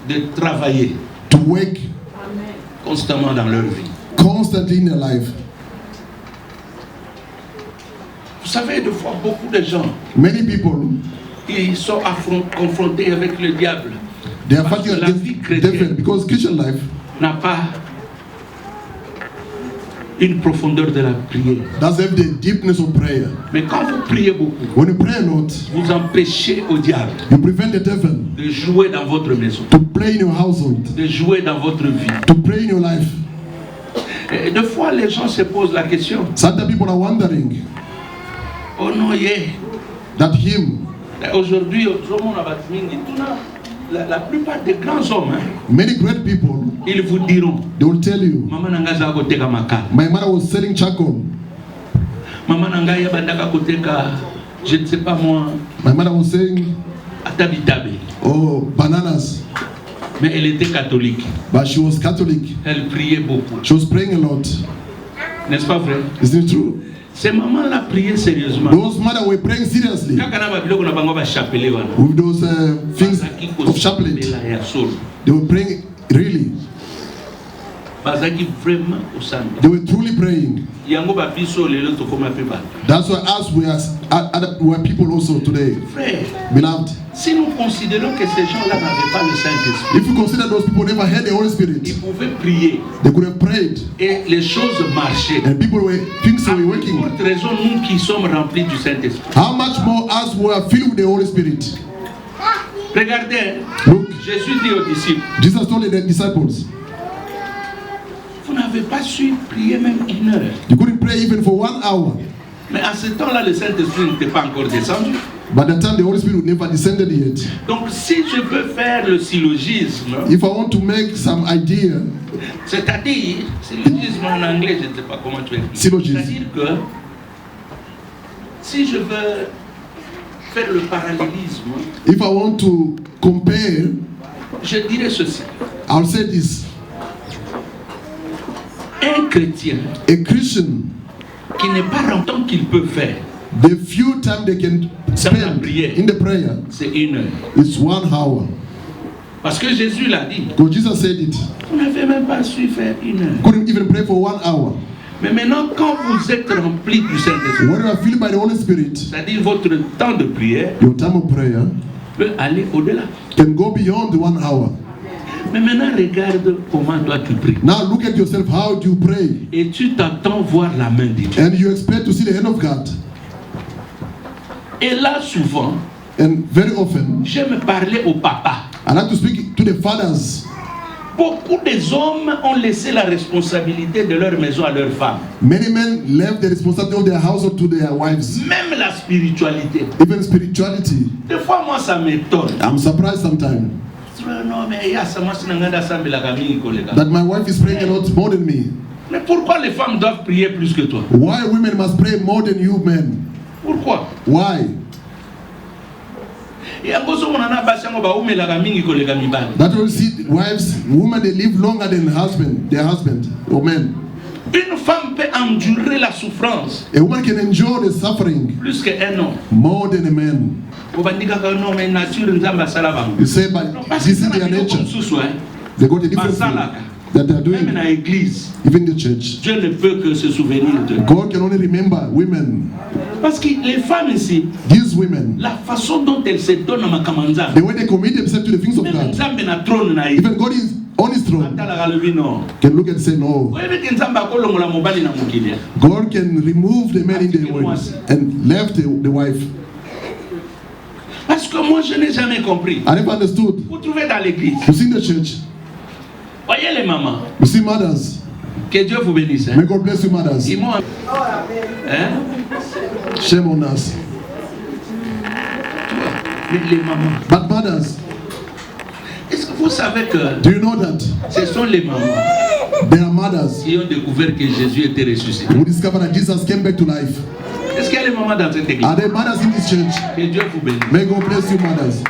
de travailler to work constamment dans leur vie. constantly in their life. Vous savez, des fois, beaucoup de gens, Many people, ils sont confrontés avec le diable. they are Parce fighting que la against vie the chrétienne devil because Christian life n'a pas une profondeur de la prière. doesn't have the deepness of prayer. Mais quand vous priez beaucoup, When you pray a lot, vous empêchez au diable you prevent the devil de jouer dans votre maison, to play in your household, de jouer dans votre vie. to play in your life. Et des fois, les gens se posent la question, Some people are wondering, oh non, yeah, that him, Aujourd'hui, la plupart des grands hommes, many great people, ils vous diront, they will tell you, Maman Nangaza koteka maka. my mother was selling charcoal. Maman Nangaya bandaka koteka, je ne sais pas moi, My mother was saying, atabitabe. oh, bananas. Mais elle était catholique. But she was Catholic. Elle priait beaucoup. She was praying a lot. N'est-ce pas vrai? Isn't it true? Ces mamans-là priaient sérieusement. Those mothers were praying seriously with those things of chaplain. They were praying really. They were truly praying. That's why us we are people also today. Beloved, si nous considérons que ces gens-là n'avaient pas le Saint-Esprit, if you consider those people never had the Holy Spirit, ils pouvaient prier they could have prayed et les choses marchaient. and people were things were Pour working. toute raison, nous qui sommes remplis du Saint-Esprit. How much more us who are filled with the Holy Spirit? Regardez, Look, Jésus dit aux disciples, Jesus told the disciples, vous n'avez pas su prier même 1 heure. you couldn't pray even for 1 hour. Mais à ce temps-là, le Saint-Esprit n'était pas encore descendu. By the time the Holy Spirit never descended yet. Donc si je veux faire le syllogisme, If I want to make some idea, c'est-à-dire, syllogisme en anglais, je ne sais pas comment tu écris. Syllogisme. C'est-à-dire que si je veux faire le parallélisme, if I want to compare, je dirais ceci. I'll say this. Un chrétien A Christian, qui n'est pas rentrant qu'il peut faire, the few time they can spend in the prayer c'est 1 heure. is 1 hour. Parce que Jésus l'a dit. Because Jesus said it. Vous n'avez même pas su faire 1 heure. Couldn't even pray for 1 hour. Mais maintenant, quand vous êtes rempli du Saint-Esprit, When you are filled by the Holy Spirit, c'est-à-dire votre temps de prière your time of prayer peut aller au-delà. can go beyond the 1 hour. Mais maintenant, regarde comment toi tu pries. Now look at yourself, how do you pray? Et tu t'attends voir la main de Dieu. And you expect to see the hand of God. Et là, souvent, And very often, j'aime parler au papa. I like to speak to the fathers. Beaucoup des hommes ont laissé la responsabilité de leur maison à leurs femmes. Many men left the responsibility of their household to their wives. Même la spiritualité. Even spirituality. Des fois, moi, ça m'étonne. I'm surprised sometimes that my wife is praying a lot more than me. Mais pourquoi les femmes doivent prier plus que toi? Why women must pray more than you men? Pourquoi? Why? That will see wives, women, they live longer than their husband or men. Une femme peut endurer la souffrance A woman can endure the suffering plus qu'un homme. more than a man. You say, but this is their nature. They got a different thing that they are Même doing, dans l'église, even the church. Dieu ne peut que se souvenir d'eux. God can only remember women. Parce que les femmes ici, These women, la façon dont elles se donnent à Makamanza, the way they commit themselves to the things of même God, Nzambe na trône na ye. even God is on his throne, can look and say no. Oyebi ke Nzambe akolongola mobali na mokili. God can remove the man in the ways and left the wife. Parce que moi je n'ai jamais compris. I never understood. Vous trouvez dans l'église, You see in the church, voyez les mamans, you see mothers. que Dieu vous bénisse. May God bless you, mothers. Ils m'ont... Hein? Shame on us. Les mamans. But mothers, Est-ce que vous savez que do you know that ce sont les mamans there are mothers qui ont découvert que Jésus était ressuscité? who discover that Jesus came back to life? Est-ce qu'il y a les mamans dans cette église? Are there mothers in this church? Que Dieu vous bénisse. May God bless you, mothers.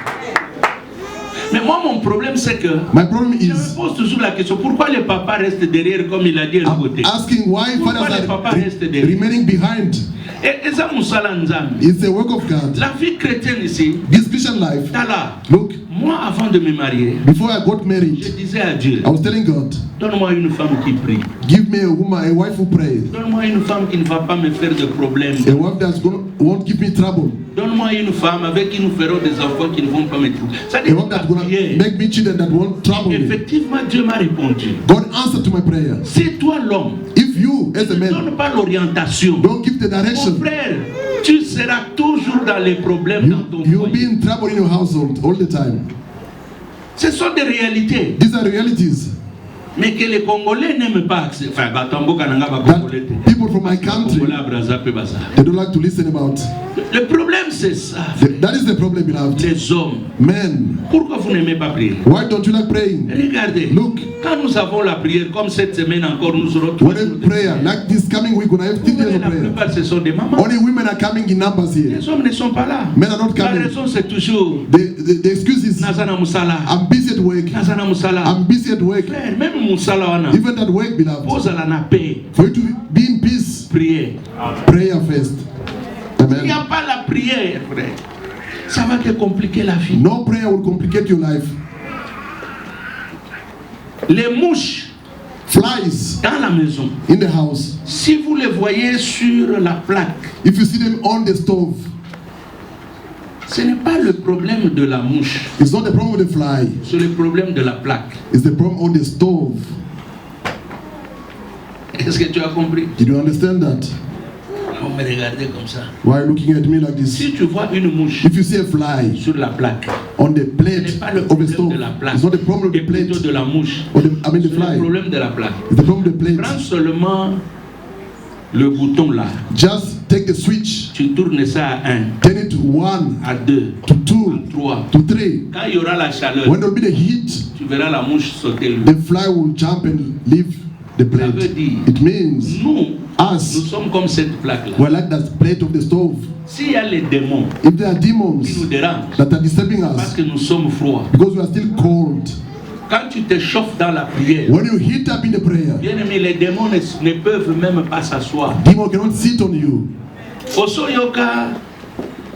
Mais moi, mon problème, c'est que My problem je me is, pose toujours la question, pourquoi le papa reste derrière comme il a dit à I'm côté? asking why Pourquoi fathers les papas are restent derrière? remaining behind. Et ça, Moussala Nzambe. It's the work of God. La vie chrétienne ici, This Christian life, Tala, look, moi, avant de me marier, before I got je married, disais à Dieu, I was telling God, donne-moi une femme qui prie. give me a woman, a wife who prays. Donne-moi une femme qui ne va pas me faire de problème. A wife that won't give me trouble. Donne-moi une femme avec qui nous ferons des enfants qui ne vont pas me trouver. Ça A dit, wife that's gonna make me children that won't trouble me. effectivement, Dieu m'a répondu. God answered to my prayer. C'est toi l'homme. If you, as a Ne man, donne pas l'orientation. don't give the Mon direction, frère, tu seras toujours dans les problèmes dans ton you'll be foyer. in trouble in your household all the time. Ce sont des réalités. These are realities. Mais que les Congolais n'aiment pas, enfin, people from my country, they don't like to listen about. Le problème c'est ça. That is the problem, beloved. Les hommes. Men. Pourquoi vous n'aimez pas prier? Why don't you like praying? Regardez. Look. Quand nous avons la prière, comme cette semaine encore, nous aurons when a prayer, like this coming week, when I have 3 days of prayer, plupart, ce sont des mamans. only women are coming in numbers here. Les hommes ne sont pas là. Men are not coming. La raison c'est toujours. The excuse is, Nazana musala. I'm busy at work. Nazana musala. I'm busy at work. Frère, même musala wana. Even that work, beloved. Pose la na paix. For you to be in peace, Prier. prayer first. Il n'y Amen. a pas la prière, frère. Ça va te compliquer la vie. No prayer will complicate your life. Les mouches Flies dans la maison, in the house, si vous les voyez sur la plaque, if you see them on the stove, ce n'est pas le problème de la mouche, it's not the problem with the fly, c'est le problème de la plaque. it's the problem on the stove. Est-ce que tu as compris? Did you understand that? On me regarder comme ça. Why are you looking at me like this? Si tu vois une mouche If you see a fly sur la plaque, on the ce plate n'est pas le of the problème stove, de la plaque, it's not the problem of c'est the plate, plutôt de la mouche. or the, I mean the C'est le fly, problème de la plaque. it's the problem of the plate. Prends seulement le bouton là, Just take the switch, tu tournes ça à 1, turn it to 1, à 2, to à 2, 3. to 3. Quand il y aura la chaleur, When there will be the heat, tu verras la mouche sauter lui. the fly will jump and leave the Ça veut plate. dire, It means nous us, sommes comme cette plaque là. we're like that plate of the stove. S'il y a les démons If there are qui demons nous dérangent, that are disturbing parce us que nous sommes froids, because we are still cold, quand tu te chauffes dans la prière, when you heat up in the prayer, bien aimé, les démons ne peuvent même pas s'asseoir. demon cannot sit on you. Oso yoka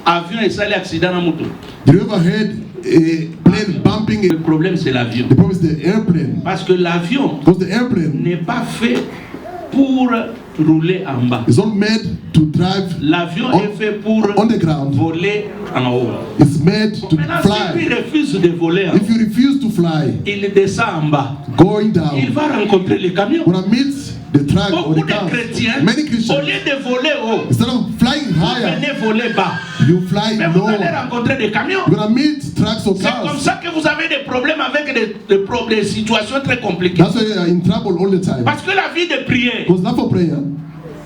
avion et sali accident na moto. Did you ever heard a plane bumping? Le problème c'est l'avion. The problem is the airplane. Parce que l'avion Because the airplane n'est pas fait pour rouler en bas. is not made to drive L'avion on, est fait pour on the ground. voler en haut. It's made to Maintenant, si fly. tu refuses de voler en If haut, you refuse to fly, il descend en bas. going Il down, va rencontrer les camions. when I meet the truck or Beaucoup the de car, chrétiens, many au Christians, lieu de voler haut, instead of flying higher, venez voler bas. you fly Mais vous allez low. rencontrer des camions. You're gonna meet trucks or C'est comme cars. ça que vous avez des problèmes avec des situations très compliquées. That's why you are in trouble all the time. Parce que la vie de prière Because love for prayer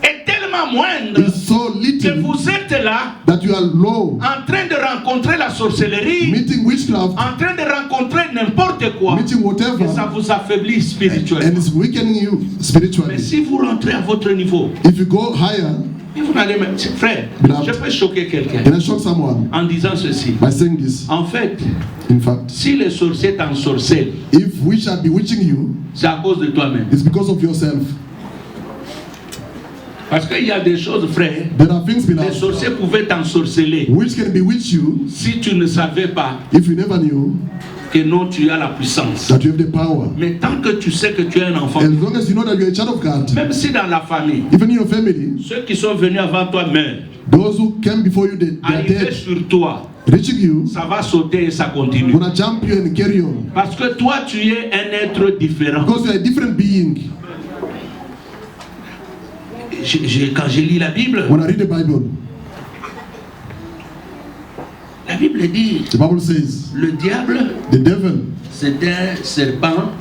est tellement moindre is so que little vous êtes là that you are low, en train de rencontrer la sorcellerie, meeting witchcraft, en train de rencontrer n'importe quoi. meeting whatever, Et ça vous affaiblit spirituellement. and it's weakening you Mais spiritually. si vous rentrez à votre niveau, If you go higher, vous n'allez même... Frère, Beloved, je peux choquer quelqu'un can I shock someone en disant ceci. by saying this? En fait, In fact, si les sorciers t'ensorcellent, if witch are bewitching you, c'est à cause de toi-même. it's because of yourself. Parce qu'il y a des choses, frère. There are things, Les beloved, sorciers pouvaient t'ensorceler which can bewitch you si tu ne savais pas if you never knew que non, tu as la puissance. that you have the power. Mais tant que tu sais que tu es un enfant, As long as you know that you're a child of God, même si dans la famille, even in your family, ceux qui sont venus avant toi meurent, those who came before you, they are arriver dead. sur toi, Reaching you, ça va sauter et ça continue. gonna jump you and carry on. Parce que toi, tu es un être différent. Because you're a different being. Quand je lis la Bible, When I read the Bible, la Bible dit, the Bible says, le diable, the devil, c'est un serpent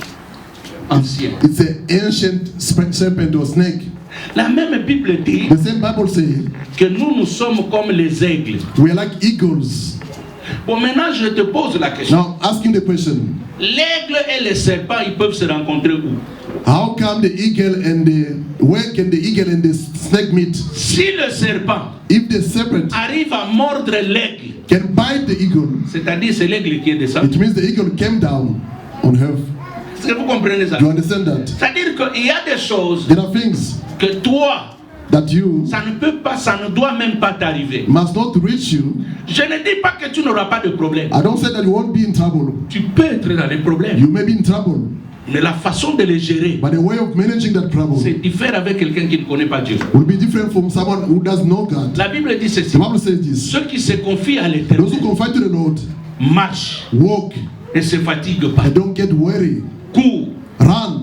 ancien. it's an ancient serpent or snake. La même Bible dit The same Bible says, que nous sommes comme les aigles. we are like eagles. Bon, maintenant, je te pose la question. Now, asking the question, L'aigle et le serpent, ils peuvent se rencontrer où? how come the eagle and where can the eagle and the snake meet? Si le serpent If the serpent arrive à mordre l'aigle, can bite the eagle, c'est-à-dire c'est l'aigle qui est descendu. it means the eagle came down on earth. Est-ce que vous comprenez ça? Do you understand that? C'est-à-dire qu'il y a des choses There are things que toi, that you ça ne peut pas, ça ne doit même pas t'arriver. must not reach you. Je ne dis pas que tu n'auras pas de problème. I don't say that you won't be in trouble. Tu peux être dans des problèmes. You may be in trouble, Mais la façon de les gérer, but the way of managing that trouble c'est différent avec quelqu'un qui ne connaît pas Dieu. will be different from someone who does know God. La Bible dit ceci. The Bible says this. Ceux qui se confient à Those l'Éternel who confide to the Lord marchent, walk ne se fatiguent pas, and don't get worried, courent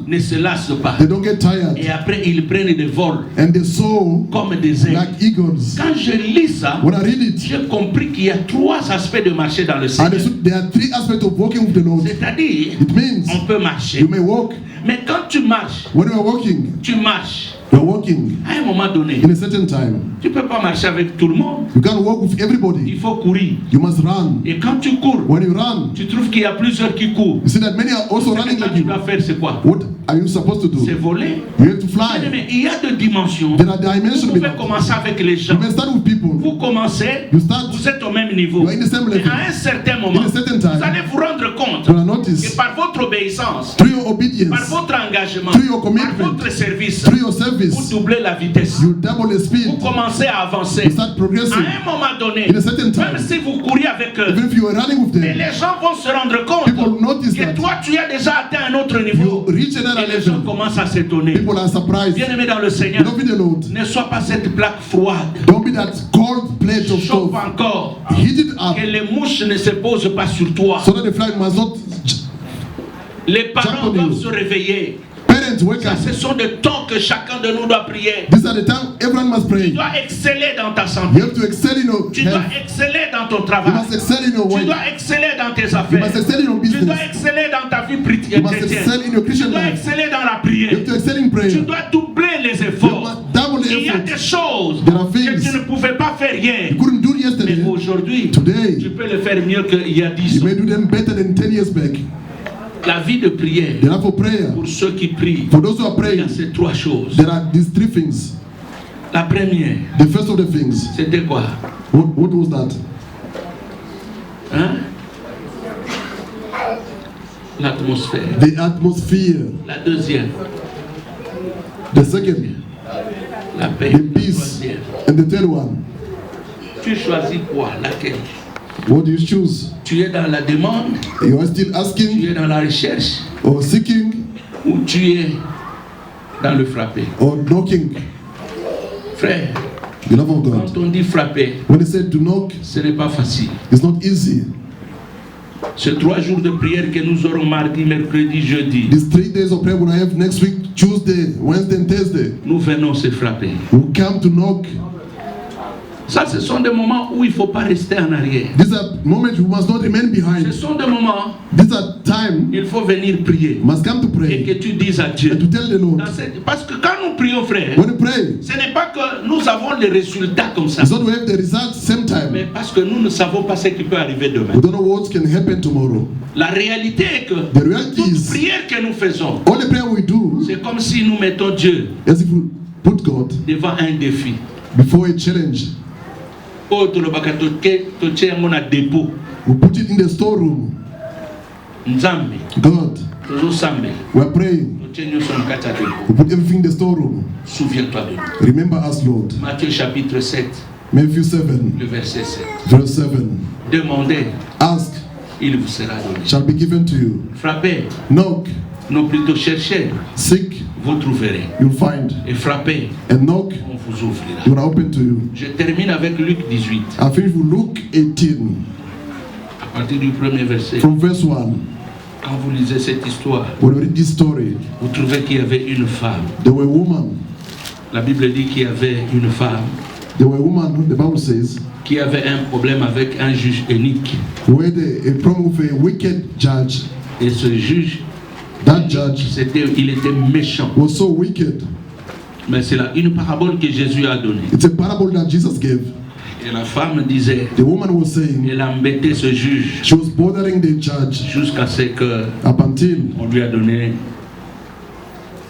ne se lassent pas. They don't get tired. Et après, ils prennent des vols And they soar comme des ailes. like eagles. Quand je lis ça, When I read it, j'ai compris qu'il y a 3 aspects de marcher dans le Seigneur. there are 3 aspects of walking with the Lord. C'est-à-dire, It means on peut marcher. you may walk. Mais quand tu marches, When you are walking, tu marches. you are walking À un moment donné, in a certain time. tu ne peux pas marcher avec tout le monde. You can't walk with everybody. Il faut courir. You must run. Et quand tu cours, When you run, tu trouves qu'il y a plusieurs qui courent. you see that many are also Ce running que like tu you. dois faire, c'est quoi? What are you supposed to C'est do? voler. You have to fly. Mais il y a 2 dimensions. There are dimensions. Vous pouvez commencer avec les gens. You may start with people. Vous commencez, You start. vous êtes au même niveau. You are in the same Mais level. à un certain moment, In a certain vous time, allez vous rendre compte you will que notice par votre obéissance, through your obedience, par votre engagement, through your par commitment, votre service, through your vous service, doublez la vitesse. you double the speed. Vous commencez à avancer. You start progressing. À un moment donné, In a certain time, même si vous courez avec eux, even if you are running with mais them, les gens vont se rendre compte people notice que that toi tu as déjà atteint un autre niveau. you reach another Et les gens level. commencent à s'étonner. People are surprised. Bien-aimé dans le Seigneur, Don't be the Lord. ne sois pas cette plaque froide. Don't be that cold plate of Chauffe stove. encore. Heat it up Que les mouches ne se posent pas sur toi. so that the fly must not. Les parents Jump on doivent you. se réveiller. Parents, wake Ça, up. ce sont des temps que chacun de nous doit prier. These are the time everyone must Tu pray. dois exceller dans ta You santé. have to excel in your Tu dois health. exceller dans ton You travail. must excel in your Tu work. dois exceller dans tes You affaires. must excel in your Tu dois business. exceller dans ta vie You must chrétienne. excel in your Tu Christian dois life. exceller dans la You prière. have to excel in Tu prayer. dois doubler les You efforts. must double the Il y a effort. des choses There are que things tu ne pouvais pas faire hier. you couldn't do Mais yesterday. aujourd'hui, Today, tu peux le faire mieux qu'il y a 10 you ans. may do them better than 10 years back. La vie de prière, Therefore, prayer. pour ceux qui prient, For those who are il y a praying, ces 3 choses. there are these 3 things. La première, The first of the things. c'était quoi? What was that? Hein? L'atmosphère. The atmosphere. La deuxième, The second, la paix. the La peace. troisième. And the third one. Tu choisis quoi? Laquelle? What do you choose? Tu es dans la demande, You are still tu asking es dans la recherche, or seeking ou tu es dans le frapper? or knocking? Frère, The love of God. quand on dit frapper, When they said to knock, ce n'est pas facile. it's not easy. Ces 3 jours de prière que nous aurons mardi, mercredi, jeudi, These 3 days of prayer we have next week, Tuesday, Wednesday, and Thursday, nous venons se frapper. we come to knock. Ça, ce sont des moments où il ne faut pas rester en arrière. These are moments we must not remain Ce behind. sont des moments These are time où il faut venir prier we must come to et que pray tu dises à and Dieu. to tell the Lord. Parce que quand nous prions, frère, When you pray, ce n'est pas que nous avons les résultats comme ça, it's not we have the results same time. mais parce que nous ne savons pas ce qui peut arriver demain. We don't know what can happen tomorrow. La réalité est que The reality toute is, prière que nous faisons, all the prayer we do, c'est comme si nous mettons Dieu as if we put God devant un défi. before a challenge. Oh, tolobaka totie yango na dépôt. We put it in the storeroom. Nzambe, God, tozosambe, we are praying. totie nyonso na kati ya dépôt. We put everything in the storeroom. Souviens-toi de nous. Remember us, Lord. Matthieu chapitre 7, Matthew 7, le verset 7. verse 7. Demandez, Ask, il vous sera donné. shall be given to you. Frappez, Knock, non plutôt cherchez, seek, vous trouverez. you'll find. Et frappez, And knock, on vous ouvrira. it will open to you. Je termine avec Luc 18, I finish with Luke 18, à partir du premier verset. from verse 1. Quand vous lisez cette histoire, When we read this story, vous trouvez qu'il y avait une femme. there were a woman. La Bible dit qu'il y avait une femme There were a woman, the Bible says, qui avait un problème avec un juge inique. who had a problem with a wicked judge. Et ce juge, That judge il était méchant. was so wicked. Mais c'est là une parabole que Jésus a donnée. It's a parable that Jesus gave. Et la femme disait, The woman was saying elle embêtait ce juge she was bothering the judge jusqu'à ce qu'on up until lui a donné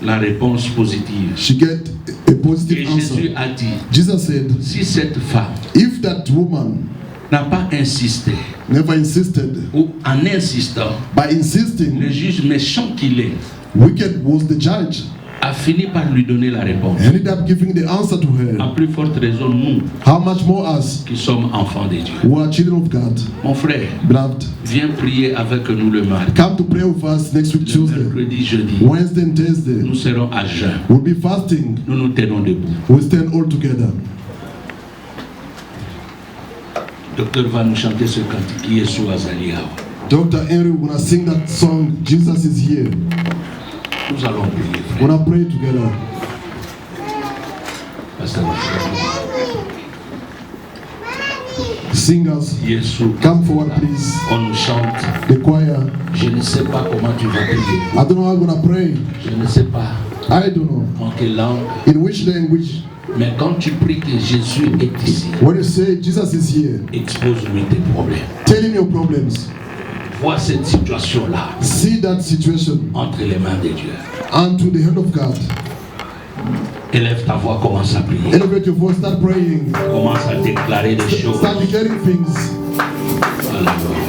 la réponse positive. she get a Et positive Jésus answer. a dit, Jesus said, si cette femme if that woman n'a pas insisté, never insisted, ou en insistant, by le insisting, juge méchant qu'il est wicked was the judge, a fini par lui donner la réponse. ended up giving the answer to À her. plus forte raison, nous How much more us qui sommes enfants de Dieu. who are children of God, Mon frère, beloved, viens prier avec nous le mardi, come to pray with us next week le Tuesday, mercredi, jeudi. Wednesday and Thursday. Nous serons à jeun. We'll be fasting. Nous nous tenons debout. We'll stand all together. Docteur va nous chanter ce cantique qui est sous Azaliah. Dr. Henry, when I sing that song, Jesus is here. Nous allons prier. We're going to pray together. Singers, come forward, please. On nous chante. The choir. Je ne sais pas comment tu vas prier. I don't know how I'm going to pray. Je ne sais pas. I don't know. En quelle langue. In which language. Mais quand tu pries que Jésus est ici. When you say Jesus is here. Expose-lui tes problèmes. Tell him your problems. Vois cette situation-là. See that situation. Entre les mains de Dieu. Unto the hand of God. Élève ta voix, commence à prier. Elevate your voice, start praying. Commence à déclarer des choses. Start declaring things. Alléluia.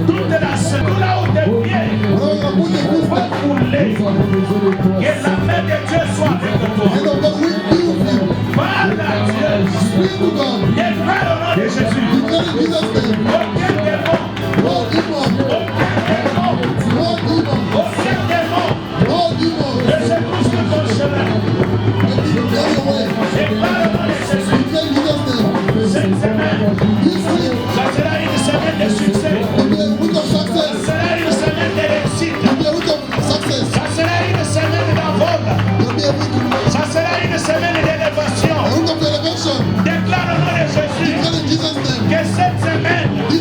Toute la secoue là où tes pieds refoulés. Que la main de Dieu soit avec toi. Parle à Dieu. Déclare au nom de Jésus. Aucun démon. Aucun démon. Ne se couche de ton chemin. Déclare au nom de Jésus. Cette semaine, ça sera une semaine de succès. Ça sera une semaine de réussite. Ça sera une semaine d'envol. Ça sera une semaine d'élévation. Déclare au nom de Jésus que cette semaine, que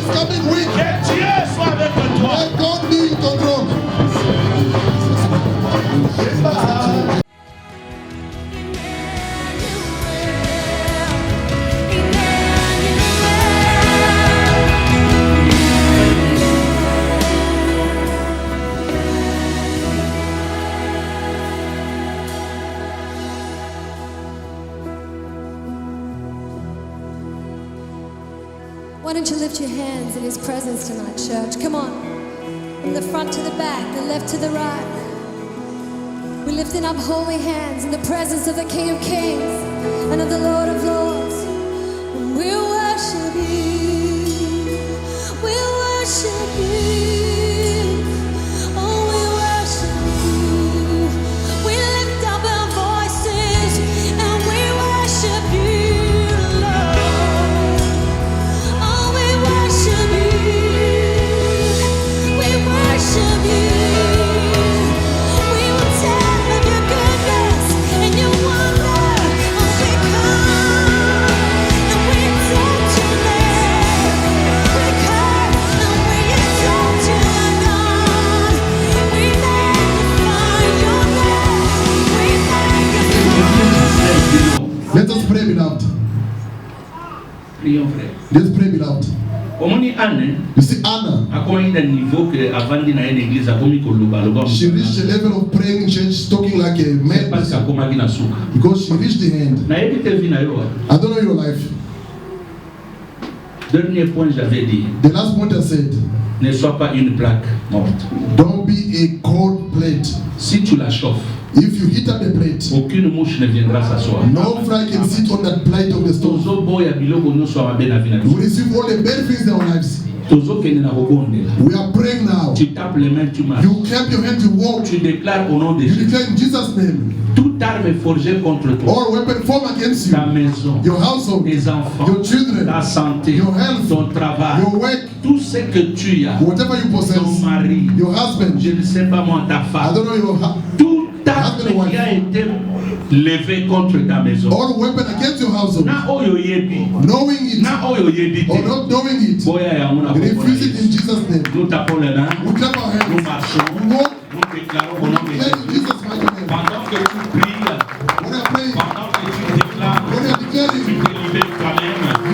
Dieu soit avec toi. Why don't you lift your hands in His presence tonight, church? Come on. From the front to the back, the left to the right. We're lifting up holy hands in the presence of the King of Kings and of the Lord of Lords. We worship You. We worship You. Oh, we worship You. We lift up our voices and we worship You. Let us pray, beloved. Prions, frère. Let's pray, beloved. You see, Anna, she reached the level of praying in church, talking like a man, because she reached the end. I don't know your life. Dernier point, j'avais dit. The last point I said, ne sois pas une plaque morte. Don't be a cold plate. Si tu la chauffes, if you heat up the plate, aucune mouche ne viendra s'asseoir. No fly can sit on that plate of the stove. We receive all the bad things in our lives. We are praying now. Tu tapes les mains, tu marches. You clap your hands, you walk. Tu déclares au nom de Jésus. You declare in Jesus' name. Toute arme forgée contre toi. All weapon formed against you. Ta maison. Your household. Tes enfants. Your children. Ta santé. Your health. Ton travail. Your work. Tout ce que tu as. Whatever you possess. Ton mari. Your husband. Je ne sais pas moi, ta femme. I don't know your Toute arme qui a été levée contre ta maison. All weapon against your household. Knowing it. Or not knowing it. Refuse it in Jesus' name. Nous tapons les mains. We clap our hands. Nous marchons. We walk. Nous déclarons au nom de Jésus. Pendant que tu pries, pendant que tu déclares, tu te libères toi-même, tu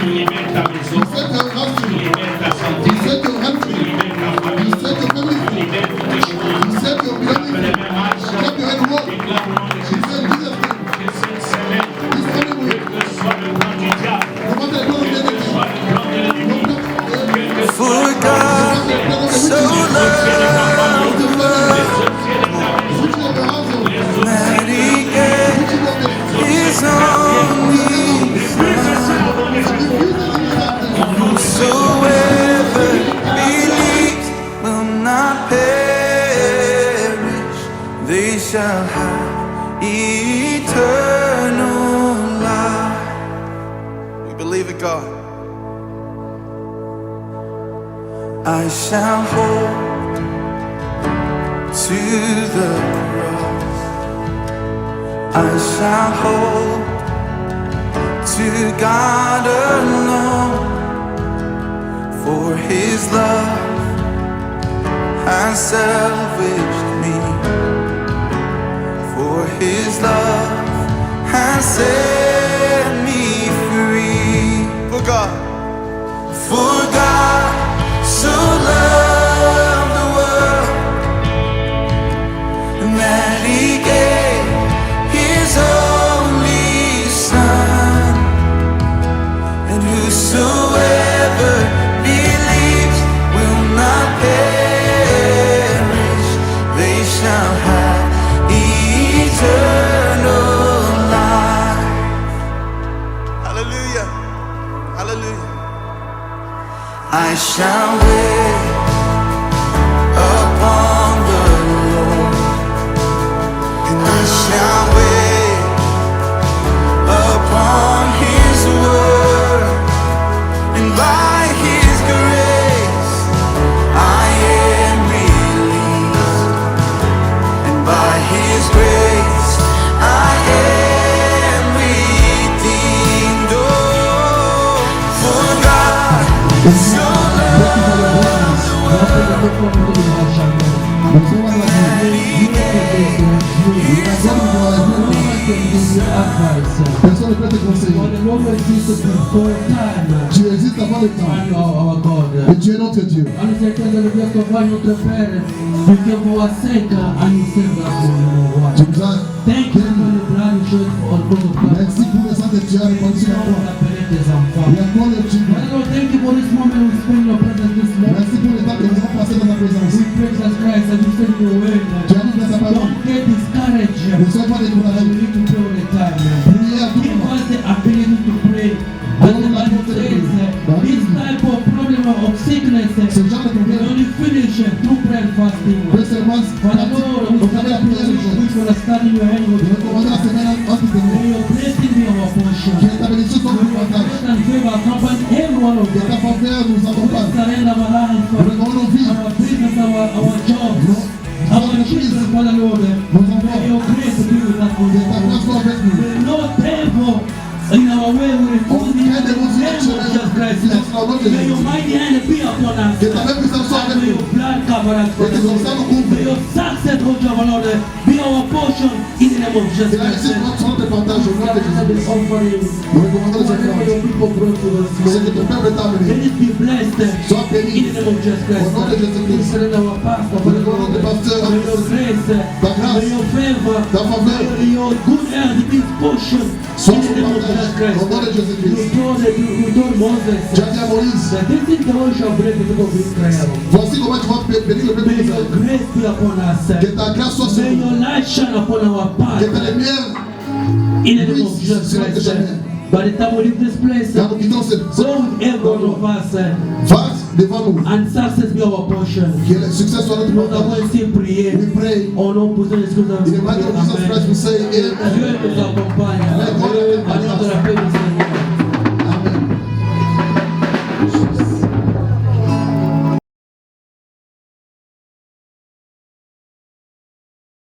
libères ta maison, tu libères ta santé, tu libères ta famille, tu libères toutes les choses. Clappe les mains, marche, déclare au nom de Jésus que cette semaine, quel que soit le plan du diable, quel que soit le plan de l'ennemi, quel que soit le plan de Whosoever believes will not perish, they shall have eternal life. We believe it, God. I shall hold to the cross. I shall hold to God alone, for His love has salvaged me, for His love has set me free. For God so loved the world that He gave His only Son, and whosoever believes I shall wait upon the Lord, and I shall wait upon His word, and by His grace I am released, and by His grace I am redeemed. Oh, for God so loved the Personne ne peut te conseiller. Tu existes avant le temps. Et tu es notre Dieu. Tu nous as. Merci pour le sang que tu as répandu sur la croix. Et encore le Dieu. Merci pour le temps que nous avons passé dans ta présence. Tu as dit dans ta parole. Ne sois pas découragé. Priez à tout moment. This type of problem of sickness, when you finish through prayer and fasting, Father Lord, we will stand in your hand, may your blessing be our portion. Grace and favor accompany every one of us. We surrender our life, our business, our jobs, our children, Father Lord. May your grace be with us. May no devil in our way we refuse the name of Jesus Christ. May your mighty hand be upon us. And may your blood cover us. May your success, O Lord, be our portion in the name of Jesus Christ. Whatever your people brought to us, let it be blessed in the name of Jesus Christ. We surrender our pastor, may your grace, may your favor, may your good health be portion in the name of Jesus Christ. You told Moses, this is the way you shall break the people of Israel. Voici comment tu vas bénir le peuple May your d'Israël. grace be upon us. Que ta grâce soit sur May nous. your light shine upon our path. Que ta lumière In the name of Jesus Christ. By the time we leave this place, quand nous quittons ce go with every one of us face devant nous. and success be our portion. Que le succès soit notre Nous avons portage. ainsi prié. We pray. Au nom de Jésus Christ, In the mighty name of Jesus Christ, we say Dieu amen. nous accompagne.